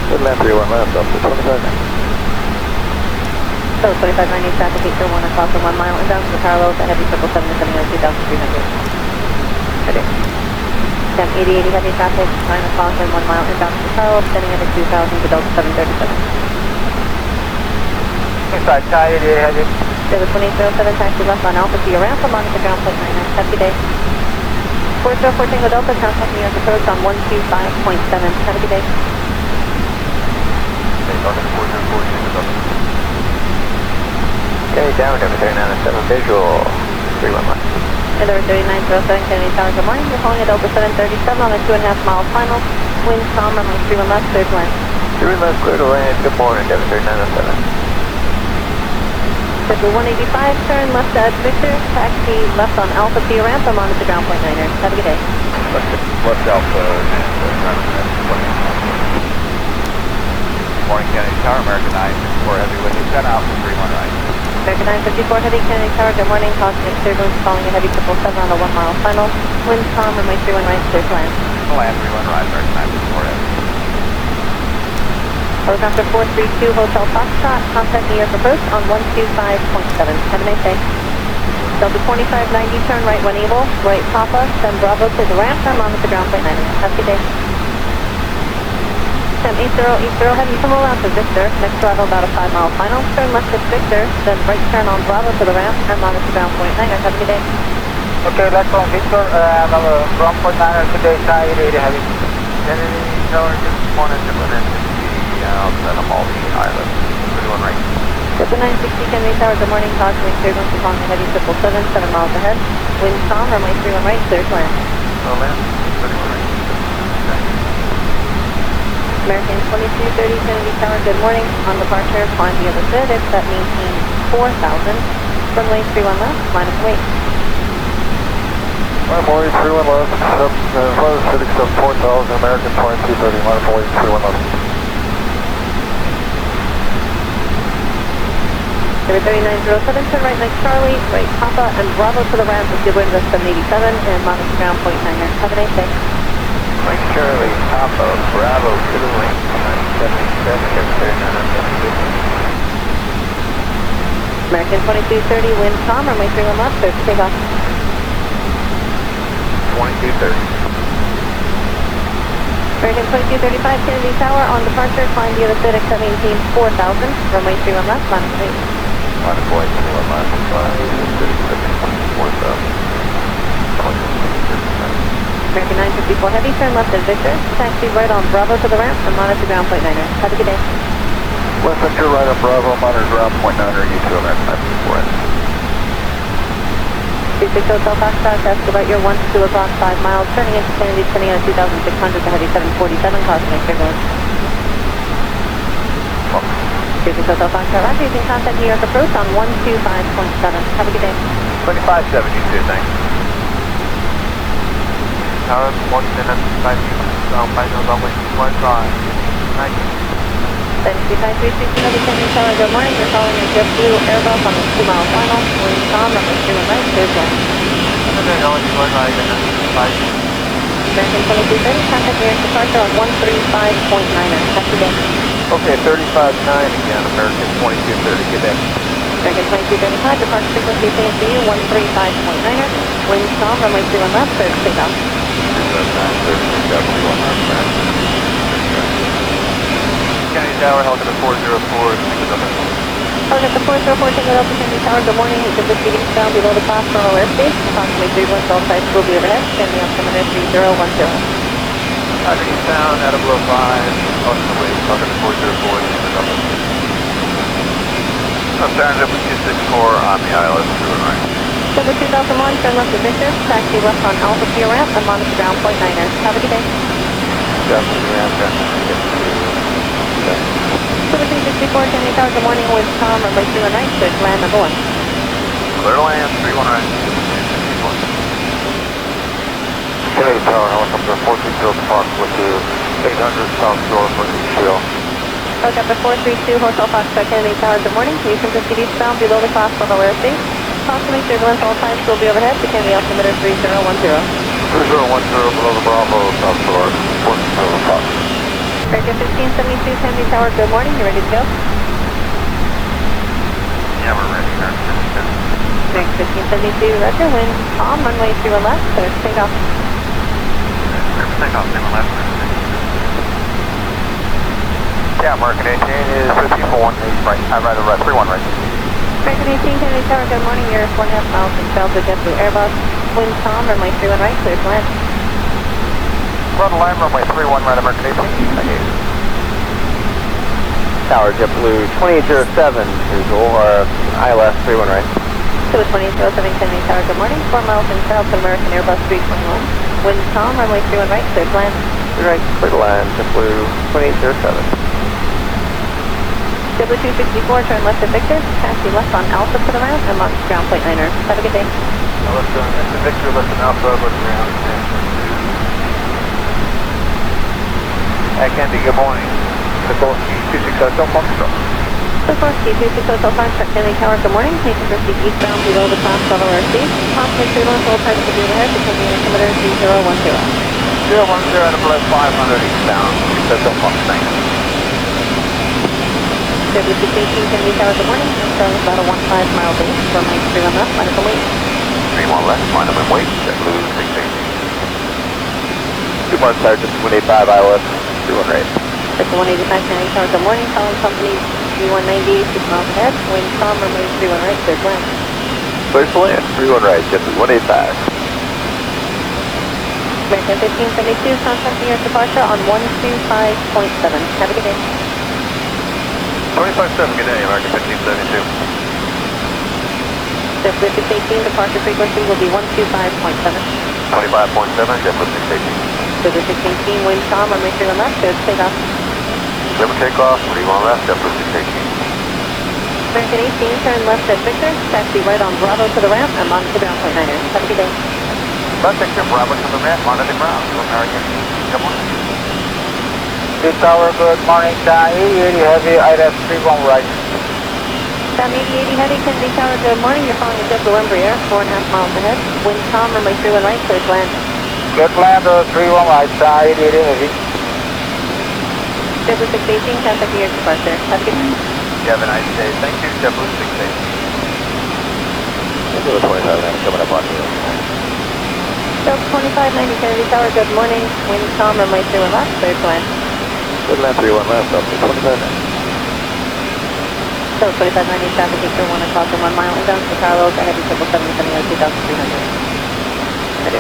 Good land, 31 left, Delta 2590. So 2590 traffic 8 1 o'clock and 1 mile inbound to the parallel with the heavy 777 descending at 2,300. Ready. Sam 8080 heavy traffic 9 o'clock and 1 mile inbound to the parallel descending at 2,000 to Delta 737. side, Thai 88 heavy. David 2807, taxi left on Alpha to your ramp, I'm on to ground point 99. Have a good day. 404 Tango Delta, contact New York approach on 125.7. Have a good day. Okay, talking to 404, Tango Delta. Okay, down, Denver 3907, visual, 31 left. Endeavor 3907, Kennedy Tower, good morning. You're calling at Delta 737 on a 2.5 mile final. Wind calm, runway 31 left, clear to land. 3 left, clear to land, good morning, Denver 3907. Schedule 185, turn left at Victor, taxi left on Alpha to your ramp, I'm on to ground point 9er. Have a good day. Left Alpha and Morning Kennedy Tower, American 954 heavy with you, 10 out for 31 right. American 954 heavy, Kennedy Tower, good morning. Cosmic turbulence calling a heavy 777 on a 1 mile final. Wind calm, runway 31 right, clear to land. Land 31 right, American 954 heavy. Helicopter 432, Hotel Foxtrot, contact New York approach on 125.7. Have a nice day. Delta 2590, turn right when able, right Papa, send Bravo to the ramp, I'm on with the ground point 9. Have a good day. Send 8080, heading from roll out to Victor, next arrival about a 5 mile final, turn left at Victor, then right turn on Bravo to the ramp, I'm on with the ground point 9. Have a good day. Okay, left on Victor, ground point 9, good day, Thai 88 heavy. Kennedy Tower, good morning, Gentlemen. Outside of Maldi Island, 31 right. Delta 960, Kennedy Tower, good morning. Cosmic turbulence calling a heavy 777, 7 miles ahead. Wind calm, runway 31 right, clear to land. Land, 31 right. American 2230, Kennedy Tower, good morning. On departure, climb the other side, at maintain 4,000. Runway 31 left, line of weight. Runway 31 left, City 4000, American 2230, line of weight 31 left. Number 3907, turn right next Charlie, right Papa, and Bravo to the ramp with good wind at 787, and monitor ground point 9er. Have a nice day. Mike Charlie, Papa, Bravo to the wing, 977, American 2230, wind calm, runway 31 left, clear to take off. 2230. American 2235, Kennedy Tower, on departure, climb the other side, at maintain 4,000, runway 31 left, line of weight. Line of weight 31 left, City 4000. American 954 heavy, turn left at Victor, taxi right on Bravo to the ramp, and monitor ground point 9er. Have a good day. West Venture right on Bravo, monitor ground point 9er, U2 American 954. 36 Hotel Foxtrot, test about your 1 to 2 o'clock, 5 miles, turning into Sandy, turning out 2,600 to heavy 747, cosmic turbulence. 36 Hotel Foxtrot, roger, you can contact New York approach on 125.7. Have a good day. 2570, you thanks. Tower, 1 minute, 5 minutes, final runway 25. Thank you. 725 heavy, Kennedy Tower, good morning. You're calling your Jet Blue Airbus on the 2 mile final. Wind calm, runway 31 right, clear to land. American 2230, contact New York departure on 135.9er. Have a good day. Okay, 35.9 again, American 2230, good day. American 2235, departure frequency CNCU 135.9er. Wind calm, runway 31 left, clear to take off. 3930, Kennedy Tower, helicopter 404, Helicopter 404, Tango Delta, Kennedy Tower, good morning. It's a proceeding down below the class for all airspace. Approximately 3 winds, all sides will be overhead. Standing on altimeter 3010. Eastbound, out of below 5, ultimately, helicopter 404, Alternative with 264 on the ILS, 2 right. Number 2001, turn left at Victor, taxi left on Alpha to your ramp, and monitor ground point 9er. Have a good day. Definitely ramp, Number 364, Kennedy Tower, good morning. Wind calm, runway 31 right, clear to land number 1. Clear to land, 31 right. Kennedy Tower, helicopter 432 Fox with you, 800 South Shore for Shield. Helicopter 432, Hotel Foxtrot, Kennedy Tower, good morning. You can proceed eastbound below the class level airspace. Approximately turbulence, all times will be overhead. To Kennedy altimeter 3010. 3010 below the Bravo, South Shore, 432 Fox. American 1572, Kennedy Tower, good morning. You ready to go? Yeah, we're ready. American 1572, roger. Wind calm, runway 31 left, clear to take off. Take off, 31 left. Yeah, American 18 is 54, right, right, 31 right. American 18, Kennedy Tower, good morning. You're 1.5 miles from Charles to JetBlue Airbus. Wind calm, runway 31 right, clear to land. Run line, runway 31 right, American 18. Thank you. Tower JetBlue 2807 is over ILS 31 right. To a 2807, Kennedy Tower, good morning. 4 miles from Charles to American Airbus 321. Wind calm, runway 31 right, clear to land. Right, clear to land, JetBlue 2807. JetBlue 264, turn left at Victor. Taxi left on Alpha to the ramp and launch ground point liner. Have a good day. Let's go, Mr. Victor, left and Alpha, over the ground. Kennedy, good morning. GeForce GTX Foxtrot. GeForce GTX Hotel Foxtrot, Kennedy Tower, good morning. Please proceed eastbound below the class level RC. Possibly turbulence, hold tight to the overhead, becoming altimeter 3010. 010 to below 500 eastbound. GTX Foxtrot. JetBlue 618, Kennedy Tower, good morning. Starting about a 15 mile base, runway 31 left, minus a weight. 31 left, minus a weight, JetBlue 618. 2 miles tower, just 185 ILS 31 right. Sector 185, Kennedy Tower, good morning. Calling company V190, 6 miles ahead. Wind calm, runway 31 right, clear to land. Clear to land, 31 right, JetBlue 185. American 1572, contacting your departure on 125.7. Have a good day. 25-7, good day, American 1572. JetBlue 618, departure frequency will be 125.7. 25.7, JetBlue 618. JetBlue 618, wind calm, runway 31 left, clear to take off. Clear for takeoff, 31 left, JetBlue 618. American 18, turn left at Victor, taxi right on Bravo to the ramp, and monitor ground point liner. Have a good day. Left Victor, Bravo to the ramp, monitor ground, American. Good morning. This tower, good morning, 80 heavy, ILS 31 right. Sam 8080 heavy, Kennedy Tower, good morning. You're following a JetBlue Embraer, 4.5 miles ahead. Wind calm, runway 31 right, clear to land. Good land, 31 right, 80 heavy. JetBlue 618, contacting your departure. Have a good day. You have a nice day. Thank you, JetBlue 618. This is a 25 man coming up on you. Delta 2590, Kennedy Tower, good morning. Wind calm, runway 31 left, clear to land. Good land, 31 left, up to 25 man. So 2590 traffic, Victor 1 o'clock and 1 mile inbound to parallel to heavy 777 sending out 2,300. I do.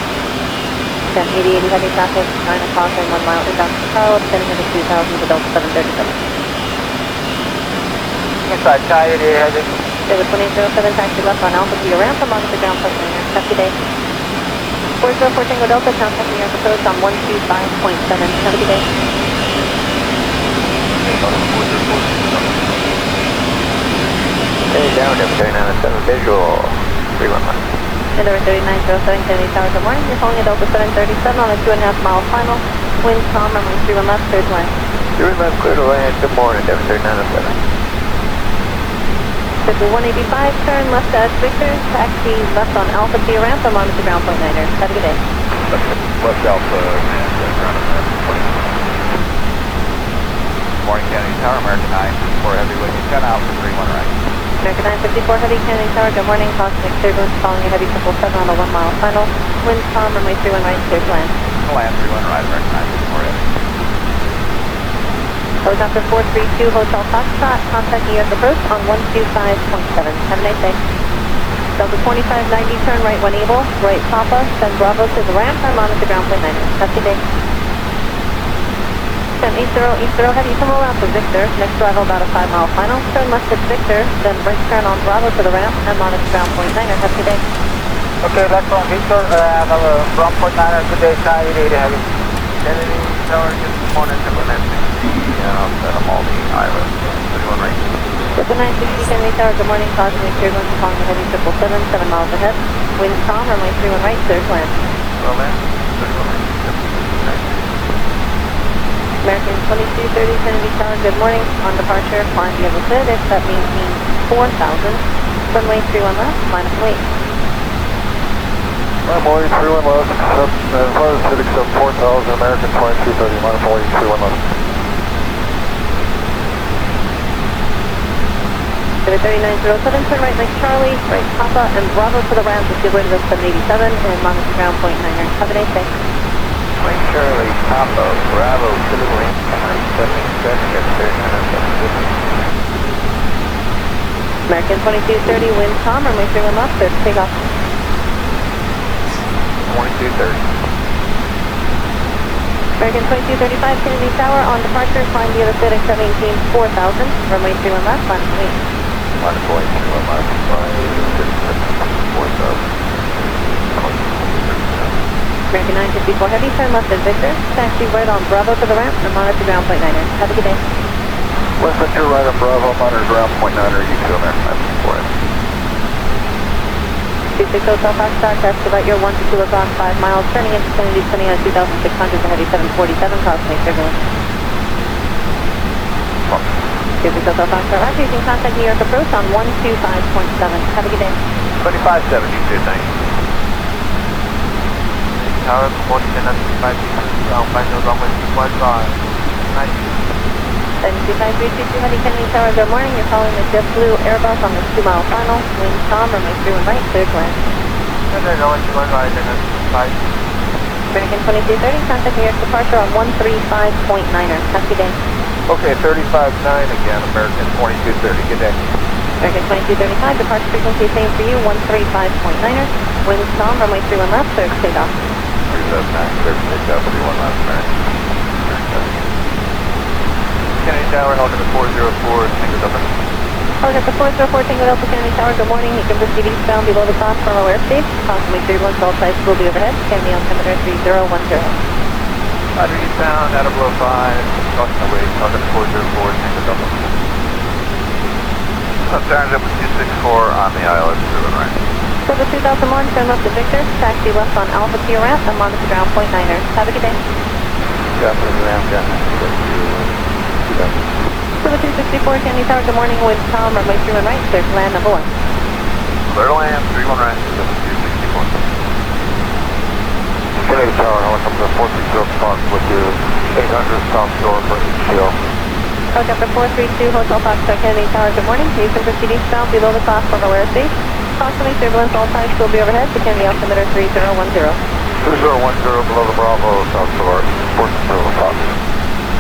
Sam 8080 heavy traffic, 9 o'clock and 1 mile inbound to parallel sending out 2,000 to Delta 737. Inside, 80 heavy. Delta 2807, taxi left on Alpha to your ramp and monitor ground point liner. Have a good day. 404 Tango Delta, contacting your approach on 125.7. Have a good day. Hey, down, F3907, visual, 31 left. Delta 3907, Kennedy Tower, good morning. You're calling a Delta 737 on a 2.5 mile final. Wind calm, runway 31 left, clear to land. 31 left, clear to land, good morning, F3907. JetBlue 185, turn left at Victor, taxi left on Alpha to your ramp and monitor ground point liner. Have a good day. Left Alpha, morning, Kennedy Tower, American 954 heavy with you, 10 out for 31 right. American 954 heavy, Kennedy Tower, good morning. Cosmic turbulence, calling a heavy 777 on a 1 mile final. Wind calm, runway 31 right, clear to land. Land 31 right, American 954 heavy. Helicopter 432, Hotel Foxtrot, contacting US approach on 125.7. Have a nice day. Delta 2590, turn right when able, right Papa, send Bravo to the ramp and monitor ground point liner. Have a good day. Sam 8080 heavy, come roll out to Victor, next arrival about a 5 mile final, turn left at Victor, then right turn on Bravo to the ramp and monitor ground point liner. Have a good day. Okay, that's from Victor, ground point liner, good day, 80 heavy. Kennedy Tower, good morning, Timberland 60, set them all the islands, 31 right. Delta 960, Kennedy Tower, good morning. Cosmic turbulence, calling a heavy 777, 7 miles ahead. Wind calm, runway 31 right, clear to land. Well, land, 31 right. American 2230, Kennedy Tower, good morning. On departure, climb level 6, that maintains 4,000. Runway 31 left, minus weight. Runway 31 left, as far as it accept 4,000, American 2230, minus weight, 31 left. Delta 3907, turn right like Charlie, right Papa, and Bravo to the ramp to get rid of the 787 and monitor ground point liner. Have a nice day. Right, Charlie, Papa, Bravo to the wing, 177, get 39, American 2230, wind calm, runway 31 left, clear to take off. 2230. American 2235, Kennedy Tower, on departure, climb via the FedEx 718 4000, runway 31 left, final point. Final point, 31 left, 4000. American 954 Heavy, turn left at Victor, taxi right on Bravo to the ramp, and monitor ground point 9er. Have a good day. West Victor, right on Bravo, monitor ground point 9er, you to American 954. 26 Hotel Foxtrot, taxi right your 1 to 2 o'clock, 5 miles, turning into Kennedy, turning on 2600 for Heavy 747, crossing turbulence. 26 Hotel Foxtrot, Roger, you can contact New York approach on 125.7. Have a good day. 2570, good night. Tower, 4995, ground 5 nose runway 25. Night. 725-322 Heavy, Kennedy Tower, good morning. You're calling the JetBlue Airbus on the 2-mile final. Wind calm, runway 31 right, clear to land. And then going to one right, and then 5. American 2230, contact New York departure on 135.9er. Have a good day. Okay, 35.9 again, American 2230, good day. American 2235, departure frequency same for you, 135.9er. Wind calm, runway 31 left, clear to take off. 379, clear to take off, 31 left, American. Kennedy Tower, helicopter 404, Tango Delta. Helicopter 404, Tango Delta, Kennedy Tower, good morning. You can proceed eastbound below the clock for low airspace. Approximately 31 all sides will be overhead. Kennedy altimeter 3010. Roger, eastbound, out of below 5, crossing the way, helicopter 404, Tango Delta. Alternative 264 on the ILS, moving right. Silver 2001, turn left to Victor, taxi left on Alpha to your ramp, and monitor ground point 9er. Have a good day. Got the ramp, got Silver 264, Kennedy Tower, good morning. Wind calm, runway 31 right, clear to land number 1. Clear to land, 31 right, 264. Kennedy Tower, helicopter 430 Fox with you, 800 South Shore for HCL. Helicopter 432, Hotel Foxtrot, Kennedy Tower, good morning. You can proceed eastbound below the clock for low airspace. Approximately turbulence, all sides will be overhead. The Kennedy altimeter 3010. 2010 below the Bravo, South Shore, 430 Fox.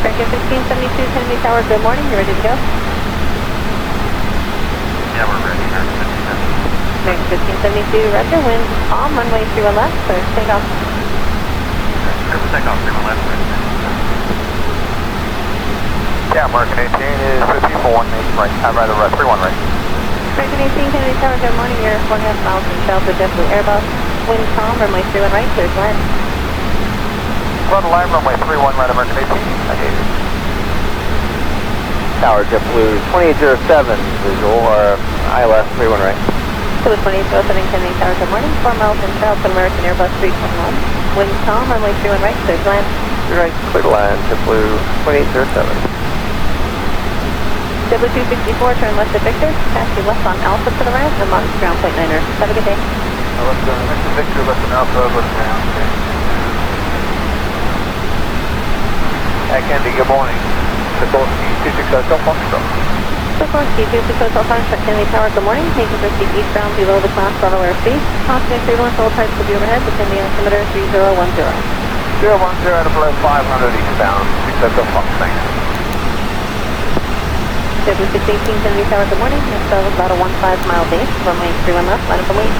American 1572, Kennedy Tower, good morning. You ready to go? Yeah, we're ready, American 1572. American 1572, roger. Wind calm, runway 31 left, clear to take off. Clear to take off, 31 left, yeah, American 18 is 51 right, right, 31 right. American 18, Kennedy Tower, good morning. You're 1.5 miles from south of JetBlue Airbus. Wind calm, runway 31 right, clear to land. Run line, runway 31 right, American 18. Tower, JetBlue 2807, visual, ILS 31 right. So the 2807, Kennedy Tower, good morning. 4 miles from south of American Airbus 321. Wind calm, runway 31 right, clear to land. You're right, clear to land, JetBlue 2807. W264, turn left to Victor, taxi left on Alpha to the ramp, and monitor ground point 9er. Have a good day. Left to Victor, left on Alpha, left ground. Kennedy, good morning. Sikorsky 260 Foxtrot. Sikorsky 260 Foxtrot, Kennedy Tower, good morning. You can proceed eastbound below the class for low airspace. Approximately 31 all types will be overhead, the Kennedy altimeter 3010. 010 out of below 500 eastbound, 260 Foxtrot. W618, Kennedy Tower, good morning. Next is about a 15-mile base, runway 31 left, line up and wait.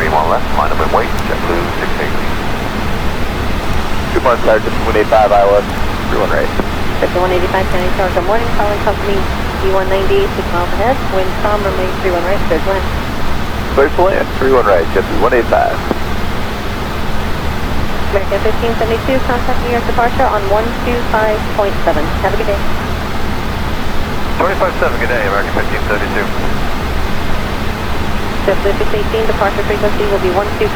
31 left, line up and wait, JetBlue 680. 2 months out, just 185 ILS, 31 right. 5185, Kennedy Tower, good morning. Calling company E190, 6 miles ahead. Wind calm, runway 31 right, clear to land. Clear to land, 31 right, JetBlue 185. American 1572, contact New York departure on 125.7. Have a good day. 25-7, good day, American 1532. JetBlue 618, departure frequency will be 125.7.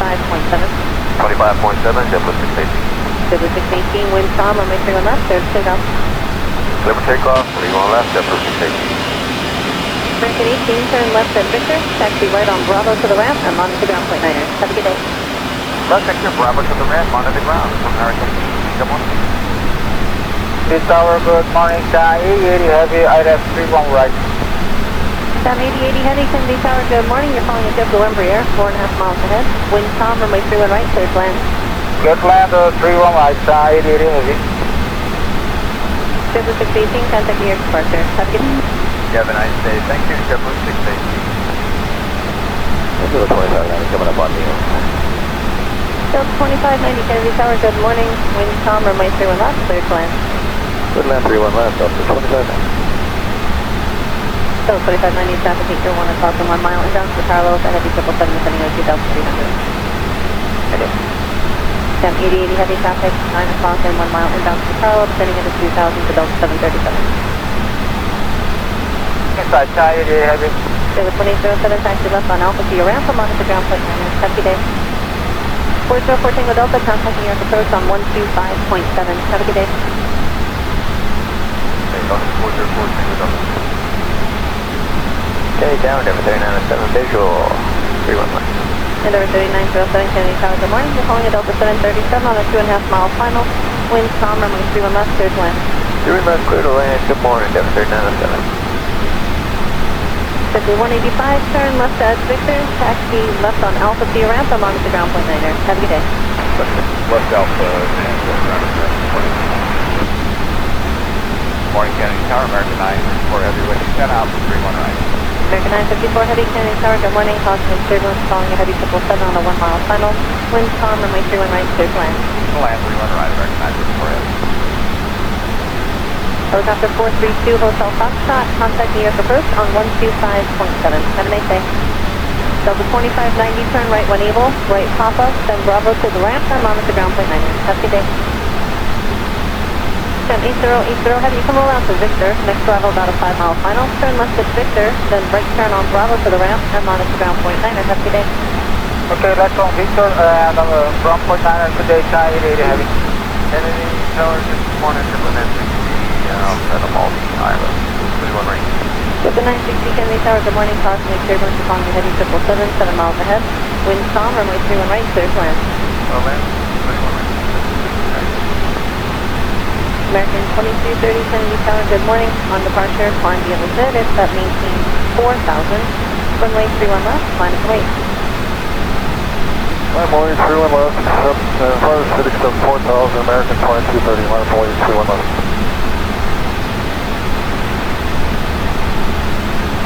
25.7, JetBlue 618. JetBlue 618, wind calm, runway 31 left, clear to take off. Clear for takeoff, 31 left, JetBlue 618. American 18, turn left at Victor, taxi right on Bravo to the ramp, and monitor ground point 9er. Have a good day. Left sector, Bravo to the ramp, monitor ground, from American 18, good morning. This tower, good morning, Sky 80 Heavy, IRF 31 right. Sam 8080 Heavy, Kennedy Tower, good morning. You're calling a JetBlue Embraer, 4.5 miles ahead. Wind calm, runway 31 right, clear to land. Get land 31 right side, 80 heavy. JetBlue 618, contact New York departure. Have a good day. You have a nice day. Thank you, JetBlue 618. This is a 2590 coming up on me. Delta 2590 Kennedy Tower, good morning. Wind calm, runway 31 left, cleared to land. Good land 31 left, Delta 2590. Delta 2590, traffic 801 o'clock and 1 mile inbound to the parallel with a heavy 777 descending at 2,300. Ready. Stem 8080 heavy traffic, 9 o'clock and 1 mile inbound to the parallel descending at 2,000 to Delta 737. Inside side, 80 heavy. Delta 2807, taxi left on Alpha to your ramp, I'm on to ground point 9. Have a good day. 404 Tango Delta, contact New York approach on 125.7. Have a good day. Hey, Delta 404, Tango Delta. Okay, down, Denver 3907, visual, 31 left. And over 3907 Kennedy Tower, good morning. You're calling a Delta 737 on a 2.5 mile final. Wind calm, runway 31 left, clear to land. 3 left, clear to land, good morning, Denver 3907. JetBlue 185, turn left at Victor, taxi left on Alpha to your ramp, I'm on to ground point 9er. Have a good day. Left Alpha, Morning, Kennedy Tower, American 9, 4 heavy, wind 10 out, 31 right. American 954 heavy, Kennedy Tower, good morning. Caution turbulence, calling a heavy 777 on a 1 mile final. Wind calm, runway 31 right, clear to land. Land 31 right, American 954 heavy. Helicopter 432 Hotel Foxtrot, contact New York approach on 125.7. Have a nice day. Delta 2590, turn right when able, right Papa, then Bravo to the ramp, I'm on to ground point 9. Have a good day. Stem 8080, have you come roll out to Victor, next arrival about a 5 mile final, turn left at Victor, then right turn on Bravo to the ramp, I'm on to ground point 9. Have a good day. Okay, let's go Victor and ground point 9 today, side 80 heavy. Kennedy Tower, good morning, Triple 960, outside of Maldi Island, 31 right. Delta 960 Kennedy Tower, good morning. Caution turbulence, calling a heavy 777, 7 miles ahead. Wind calm, runway 31 right, clear to land. Oh, man, 31 right. American 2230 Kennedy Tower, good morning. On departure, climb the other side, it's at maintain 4,000. Runway 31 left, climb to wait. Hi, morning, 31 left, Florida City, 4,000, American 2230, line of waiting, 31 left.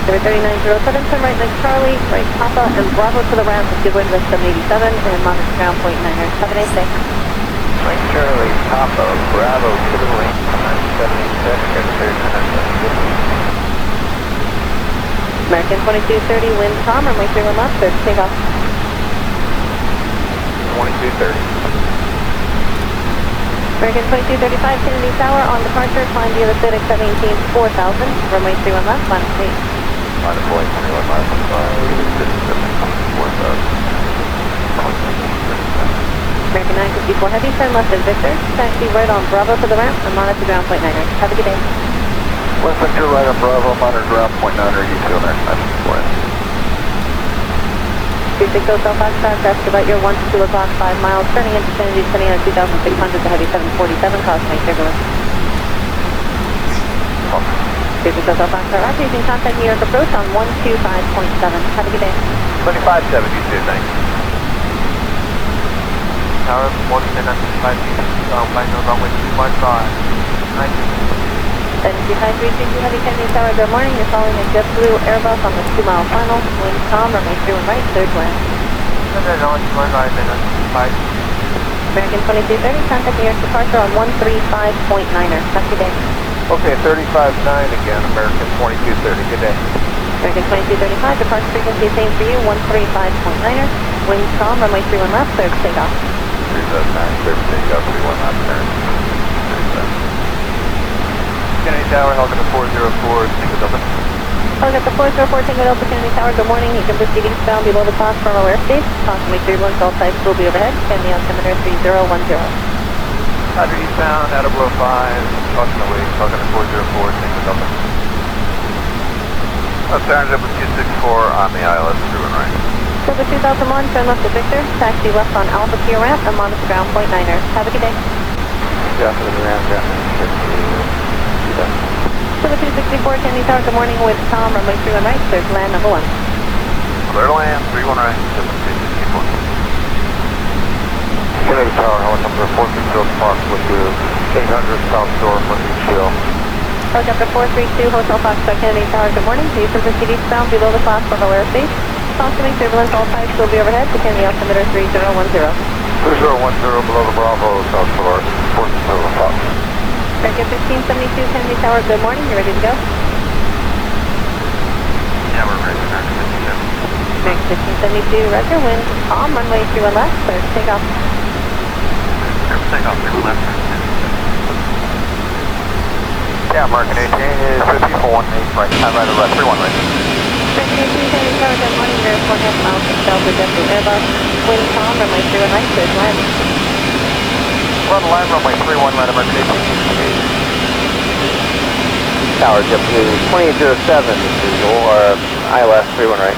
Number 3907, turn right next Charlie, right Papa, and Bravo to the ramp, give way to the 787, and monitor ground point 9er. Have a nice day. Right, Charlie, Papa, Bravo, to the link, 787, American 2230, wind calm, runway 31 left, clear to take off. 2230. American 2235 Kennedy Tower, on departure, climb the other side, except maintain 4,000, runway 31 left, final state. Line of flight 31 miles and 4,000. American 954 heavy, turn left at Victor, taxi right on Bravo to the ramp, and monitor ground point 9er. Have a good day. West Victor, right on Bravo, monitor ground point 9er, U2, American 954. 36 Hotel Foxtrot, traffic about your 1 to 2 o'clock, 5 miles, turning into Kennedy, descending on 2,600 to heavy 747, caution turbulence. 36 Hotel Foxtrot, Roger, you can contact New York approach on 125.7. Have a good day. 2570, thanks. Tower 110 final runway 215. 725-362 heavy Kennedy Tower, good morning. You're following a JetBlue Airbus on the 2 mile final. Wind calm, runway 31 right, clear to land. American 2230, contact New York departure on 135.9er. Have a good day. Okay, 35-9 again, American 2230, good day. American 2235, departure frequency same for you, 135.9er. Wind calm, runway 31 left, clear to take off. 379, clear for takeoff, 31 left, American. Kennedy Tower, helicopter 404, Tango Delta. Helicopter 404, Tango Delta, Kennedy Tower, good morning. You can proceed eastbound below the clock from our airspace. Approximately 31, all types will be overhead. Kennedy altimeter 3010. Roger, eastbound, out of below 5, caution away, helicopter 404, Tango Delta. Turns up with 264 on the ILS, 31 right. Silver 2001, turn left to Victor, taxi left on Alpha to your ramp, and monitor ground point 9er. Have a good day. Got to the ramp, got to Silver 264, Kennedy Tower, good morning, with calm, runway 31 right, clear to land number 1. Clear to land, 31 right, 7 264. Kennedy Tower, helicopter 460 Fox with you, 800 South Shore for each hill. Helicopter 432, Hotel Foxtrot, Kennedy Tower, good morning. Please proceed eastbound below the class level airspace. Costuming turbulence, all flights will be overhead. Became altimeter 3010. 3010 below the Bravo, South Shore, 460 Fox. American 1572, Kennedy Tower, good morning. You ready to go? Yeah, we're ready. American 1572, roger. Wind calm, runway 31 left. Clear to take off. Take off, 31 left. Yeah, American 18 is 50 for 18 right. Right, 31 right. American 18, Kennedy Tower, good morning. You're 1.5 miles from Delta JetBlue Airbus. Wind calm, runway 31 right. Clear to land. Run line runway 31 right, American 18. Tower JetBlue 2807, this is ILS 31 right.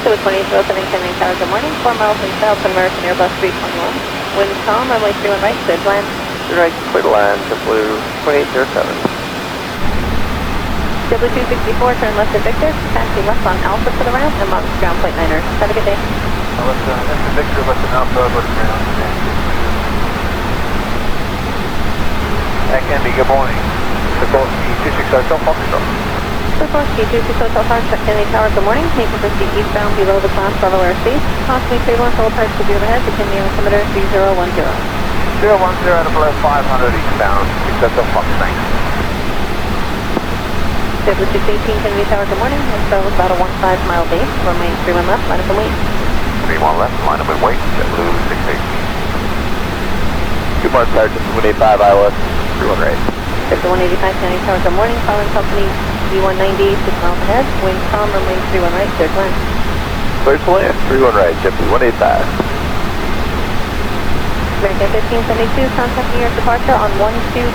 To the 2807, Kennedy Tower, good morning. 4 miles from south of American Airbus 321. Wind calm, runway 31 right. Clear to land. Right, clear to land, JetBlue 2807. W264, turn left at Victor. Taxi left on Alpha to the ramp and launch ground point 9er. Have a good day. Mr. Victor, listen Alpha, listen ground. RKNY, good morning. Sikorsky 26 Hotel Foxtrot. Sikorsky 26 Hotel Foxtrot, Kennedy Tower, good morning. Make a proceed eastbound below the class level airspace. Costuming turbulence, all parts to be overhead. Begin the altimeter 3010. 010 to below 500 eastbound, 6 Hotel Fox, thanks. W618, Kennedy Tower, good morning. Expo is about a 15-mile base. Runway 31 left, line up and wait. 31 left, line up and wait, JetBlue 618. Good morning, Sergeant, 185 ILS, 31 right. Victor 185, Kennedy Tower, good morning. Following company D190, 6 miles ahead. Wind calm, runway 31 right, clear to land. Clear to land, 31 right, JetBlue 185. American 1572, contacting your departure on 125.7.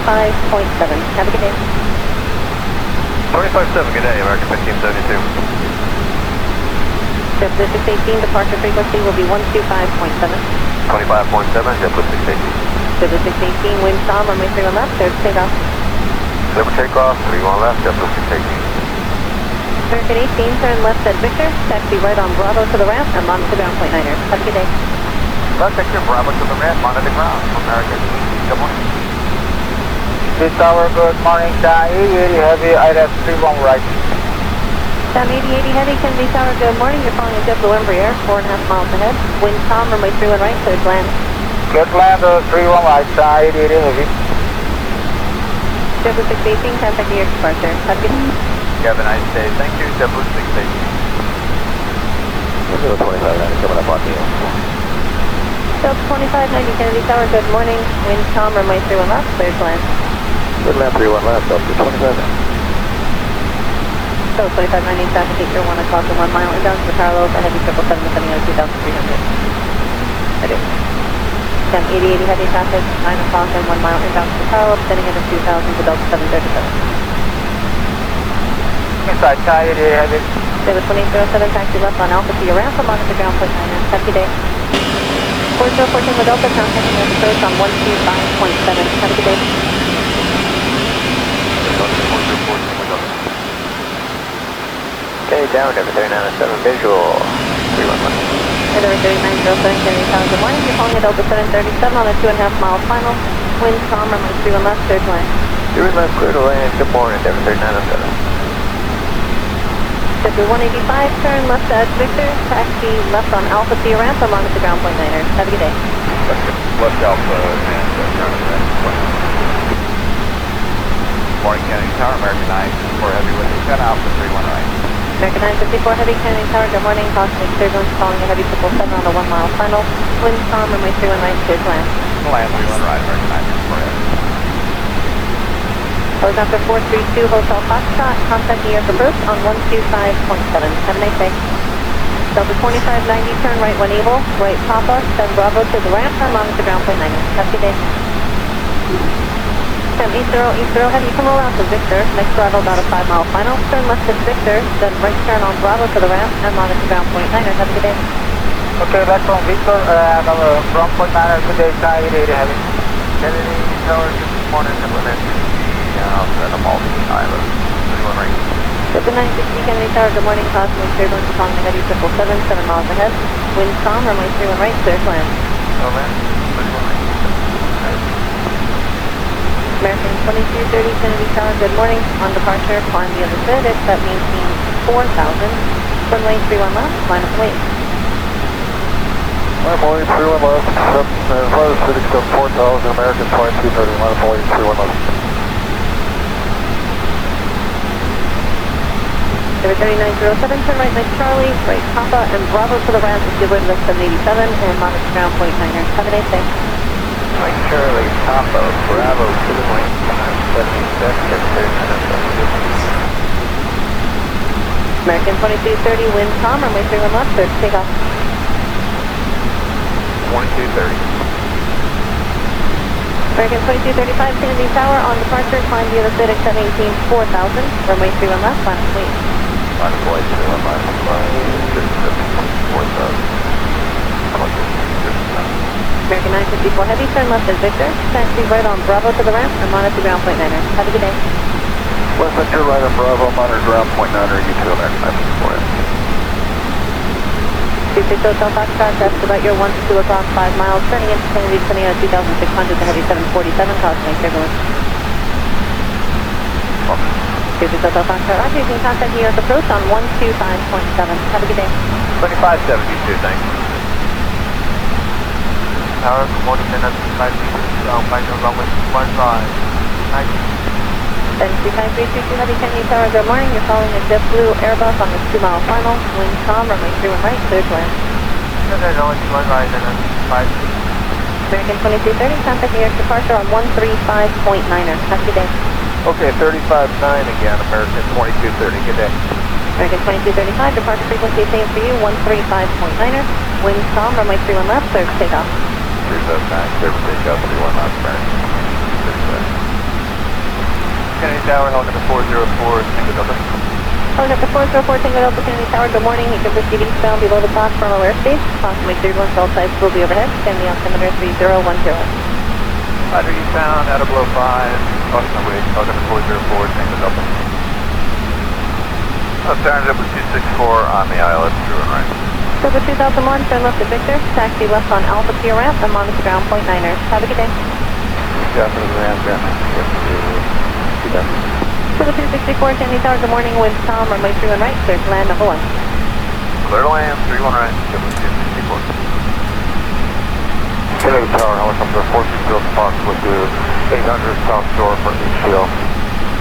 Have a good day. 25-7, good day, American 1572. JetBlue 618, departure frequency will be 125.7. 25.7, JetBlue 618. JetBlue 618, wind calm, runway 31 left, clear to take off. Clear for takeoff, 31 left, JetBlue 618. American 18, turn left at Victor. Taxi right on Bravo to the ramp and monitor ground point 9er. Have a good day. Left sector, Bravo to the ramp, monitor ground, American 18, good morning. This tower, good morning, Down 80 heavy, ILS 31 right. Down 80 heavy, Kennedy Tower, good morning. You're following a JetBlue Embraer, 4.5 miles ahead. Wind calm, runway 31 right, clear to land. Clear to land, 31 right, Down 80 heavy. JetBlue 618, contacting your departure. Have a good day. You have a nice day, thank you, JetBlue 618. 2590 coming up on you. Delta 2590, Kennedy Tower, good morning. Wind calm, runway 31 left, clear to land. Good land, 31 left, Delta 25. So 2590, traffic at your 1 o'clock and 1 mile inbound to the parallel with a heavy 777 descending at 2,300. I do. Down 80 heavy traffic, 9 o'clock and 1 mile inbound to the parallel descending at 2,000 to Delta 737. Inside, Down 80 heavy. David 2807, taxi left on Alpha to your ramp and monitor ground point 9er. Have a good day. 4014 with Delta, contacting your approach on 125.7. Have a good day. Okay, down, number 3907, visual, 31 left. Number 3907, Kennedy Tower, good morning. You're calling a Delta 737 on a 2.5 mile final. Wind calm, runway 31 left, clear to land. 31 left, clear to land, good morning, number 3907. JetBlue 185, turn left at Victor. Taxi left on Alpha to your ramp and monitor ground point 9er. Have a good day. Left Alpha and ground point. Morning, Kennedy Tower, American 9, 4 heavy with 10 Alpha, 31 right. American 954 heavy, Kennedy Tower, good morning. Cosmic turbulence calling a heavy 777 on a 1 mile final. Wind calm, runway 31 right, clear to land. Land 31 right, American 954 heavy. Helicopter 432, Hotel Foxtrot, contacting your approach on 125.7. Have a nice day. Delta 2590, turn right when able. Right Papa, send Bravo to the ramp and monitor ground point 9er. Have a good day. 1080, heavy, you can roll out to Victor. Next arrival about a 5 mile final. Turn left at Victor, then right turn on Bravo to the ramp and monitor ground point 9er. Have a good day. Okay, left from Victor, ground point 9er, good day, Down 80 heavy. Kennedy Tower, good morning, implementing the Malta Island, 31 right. Delta 960, Kennedy Tower, good morning. Cosmic turbulence calling a heavy 777, 7 miles ahead. Wind calm, runway 31 right, clear to land. So land, 31 right. 2230 Kennedy Tower, good morning. On departure, climb the other FedEx, that maintains 4,000. Runway 31 left, line up wait. Runway 31 left, Flight City Club 4000, American 2230, line up wait, 31 left. 3907, turn right next Charlie, right Papa, and Bravo to the ramp, if you live less than 87, and monitor ground point 9er. Have a nice day. Mike Charlie, Papa, Bravo to the right, 77, American 2230, wind calm, runway 31 left, clear to take off. 2230. American 2235, Kennedy Tower, on departure, climb the other FedEx at 4000, runway 31 left, line up wait. Line of flight 01 line of flight 4,000. American 954 Heavy, turn left as Victor, taxi right on Bravo to the ramp, and monitor ground point 9er. Have a good day. West Venture right on Bravo, monitor ground point 9er, U2 American 954. 26 Hotel Foxtrot, that's about your 1 to 2 o'clock, 5 miles, turning into Kennedy, turning out 2,600 to Heavy 747, cautioning turbulence. 26 Hotel Foxtrot, Roger, you can contact New York approach on 125.7. Have a good day. 2572, thanks. Tower, 40 minutes, 5 meters, down by the runway 15. 725-322 Heavy Kennedy Tower, good morning. You're following a JetBlue Airbus on this 2-mile final. Wind calm, runway 31 right, clear to land. American 2230, contact New York departure on 135.9er. Have a good day. Okay, 35.9 again, American 2230, good day. American 2235, departure frequency same for you, 135.9er. Wind calm, runway 31 left, clear to take off. 379, clear for takeoff, 31 left, American 2230. Kennedy Tower, helicopter 404, Tango Delta. Helicopter 404, Tango Delta, Kennedy Tower, good morning. You can proceed eastbound below the platform of airspace. Approximately 31 cell sites will be overhead. Kennedy altimeter 3010. Roger, eastbound, out of below 5, crossing the ridge, helicopter 404, Tango Delta. Alternative with 264 on the ILS, through and right. Silver 2001, turn left to Victor, taxi left on Alpha to your ramp, and monitor ground point 9er. Have a good day. Got the ramp, Silver 264, Kennedy Tower, good morning. Wind calm, runway 31 right, clear to land number 1. Clear to land, 31 right, Silver 264. Kennedy Tower, helicopter 430 Fox with you, 800 South Shore for HCL.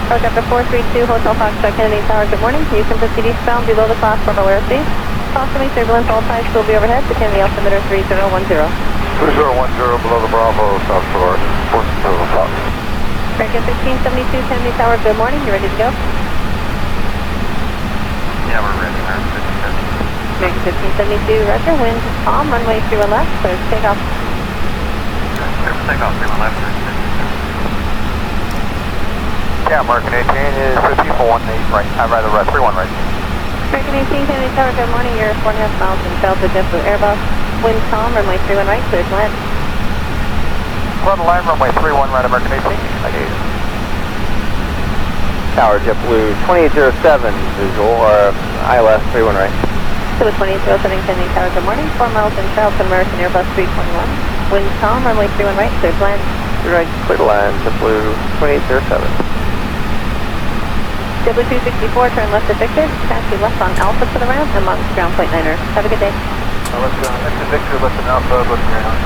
Helicopter 432, Hotel Foxtrot, Kennedy Tower, good morning. You can proceed eastbound below the platform of airspace. Approximately turbulence, all sides will be overhead. The Kennedy altimeter 3010. 3010 below the Bravo, South Shore, 430 Fox. American 1572, Kennedy Tower, good morning. You ready to go? Yeah, we're ready, American 1572. American 1572, roger. Wind calm, runway 31 left, clear to take off. Clear for takeoff, 31 left, yeah, American 18 is 5418 right, rather 31 right. American 18, Kennedy Tower, good morning. You're 4.5 miles from Delta JetBlue Airbus. Wind calm, runway 31 right, clear to land. Front line, runway 31 right, American 18. I need it. Tower JetBlue 2807, visual, or ILS 31 right. So the 2807 Kennedy Tower, good morning. 4 miles in Charleston, American Airbus 321. Wind calm, runway 31 right, clear to land. Right, clear to land, JetBlue 2807. JetBlue 264, turn left to Victor, taxi left on Alpha to the ramp, and monitor ground point 9er. Have a good day. Let's go. Next to Victor, listen Alpha, listen ground.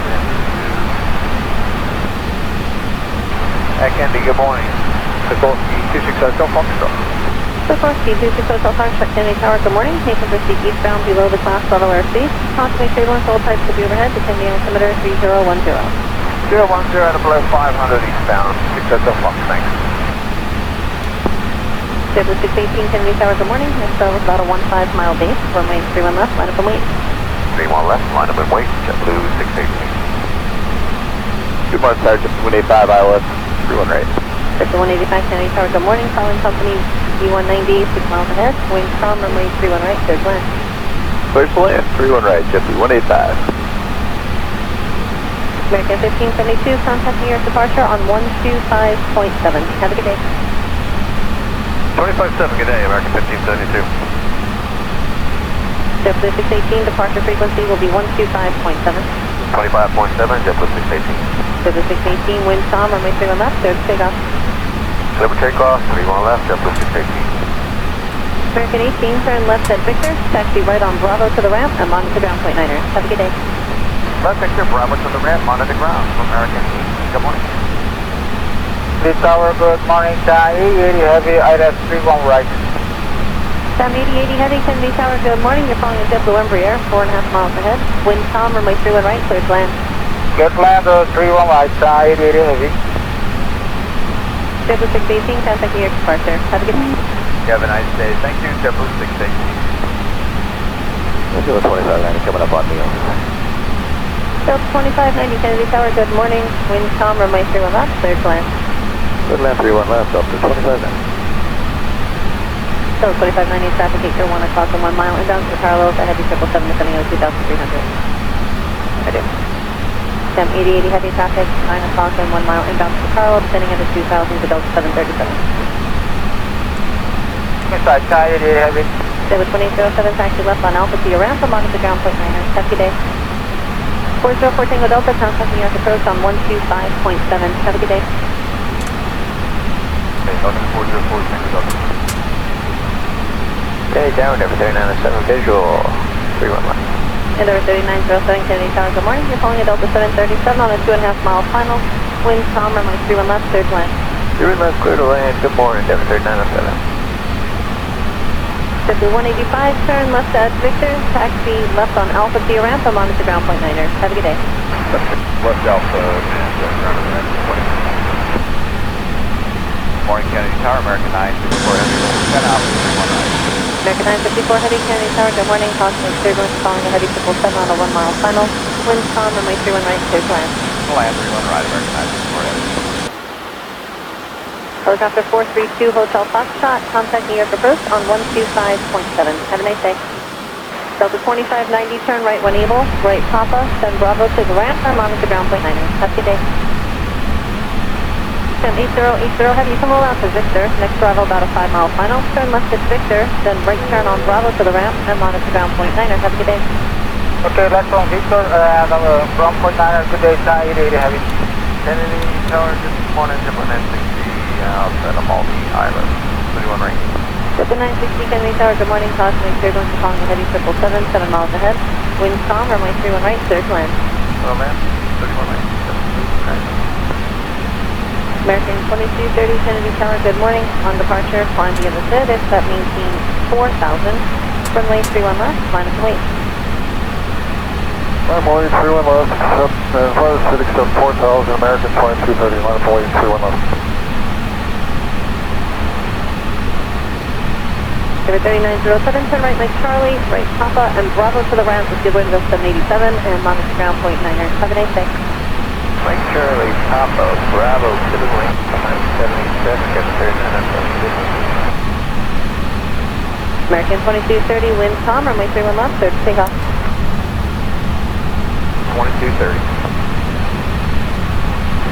RKNY, good morning. Sikorsky 260 Hotel Foxtrot. Sikorsky 260 Hotel Foxtrot, Kennedy Tower, good morning. You can proceed eastbound below the class level airspace. Approximately turbulence, all types will be overhead. The Kennedy altimeter 3010. 010 out of below 500 eastbound, 6 Hotel Fox, thanks. JetBlue 618, Kennedy Tower, good morning. This is about a 15-mile base. Runway 31 left, line up and wait. 31 left, line up and wait, JetBlue 618. Good morning, Sergeant 185 ILS 31 right. Victor 185, Kennedy Tower, good morning. Following company B190, 6 miles ahead. Wind calm, runway 31 right, clear to land. Clear to land, 31 right, JetBlue 185. American 1572, contact New York departure on 125.7. Have a good day. 25-7, good day, American 1572. JetBlue 618, departure frequency will be 125.7. 25.7, JetBlue 618. JetBlue 618, wind calm, runway 31 left, clear to take off. Clear for takeoff, 31 left, JetBlue 618. American 18, turn left at Victor, taxi right on Bravo to the ramp, and monitor ground point 9er. Have a good day. Left Victor, Bravo to the ramp, monitor ground from American 18. Good morning. This tower, good morning, Thai 80 heavy, ILS 31 right. Sam 8080 heavy, Kennedy Tower, good morning. You're following a JetBlue Embraer, 4.5 miles ahead. Wind calm, runway 31 right, clear to land. Get land, 31 right, Thai 80 heavy. JetBlue 618, contact your departure. Have a good day. You have a nice day. Thank you, JetBlue 618. Let's do a 2590 coming up on me. Delta 2590 Kennedy Tower, good morning. Wind calm, runway 31 left, clear to land. Good land 31 left, up to 2590. Delta 2590 traffic 8 1 o'clock and 1 mile inbound for parallels ahead to 777 descending at 2,300. I do. Sam 8080 heavy traffic 9 o'clock and 1 mile inbound for parallel descending at 2,000 to Delta 737. Inside Thai 80 heavy. David 2807 taxi left on Alpha to your ramp and monitor ground point 9er. Have a good day. 404 Tango Delta, contact New York approach on 125.7. Have a good day. Okay, Falcon 404, Tango Delta. Kennedy Tower, number 3907, visual, 31 left. Endeavor 3907 Kennedy Tower, good morning. You're calling a Delta 737 on a 2.5 mile final. Wind calm, runway 31 left, clear to land. 31 left, clear to land, good morning, Endeavor 3907. JetBlue 185, turn left at Victor, taxi left on Alpha to your ramp and monitor ground point 9er. Have a good day. Left Alpha, and ground on the ramp. Morning, Kennedy Tower, American 954 heavy, 10 Alpha, 31 right. American 954 heavy, Kennedy Tower, good morning. Caution turbulence following a heavy 777 on a 1 mile final. Wind calm, runway 31 right, clear to land. Land 31 right, American 954 heavy. Helicopter 432 Hotel Foxtrot, contact New York approach on 125.7. Have a nice day. Delta 2590, turn right when able, right Papa, send Bravo to the ramp and monitor ground point 9er. Have a good day. Sam 8080, have you come roll out to Victor, next Bravo about a 5 mile final, turn left at Victor, then right turn on Bravo to the ramp and monitor ground point 9er. Have a good day. Okay, left on Victor, and ground point 9er, good day, Thai 80 heavy. Kennedy Tower, good morning, JetBlue 960, outside of Maldi Island, 31 right. Delta 960 Kennedy Tower, good morning. Caution turbulence following a heavy 777, 7 miles ahead. Wind calm, runway 31 right, clear to land. Hello, man. 31 right. American 2230 Kennedy Tower, good morning. On departure, climb via the SID, except maintain 4,000. Runway 31 left, minus weight. Runway 31 left, flight city except 4,000, American 2230, runway 31 left. David 3907, turn right Mike Charlie, right Papa, and Bravo to the ramp with good wind of 787, and monitor ground point 9er. Have a nice day. Mike Charlie, Papa, Bravo, to the wing, 787, get 3907. American 2230, wind calm, runway 31 left, clear to take off. 2230.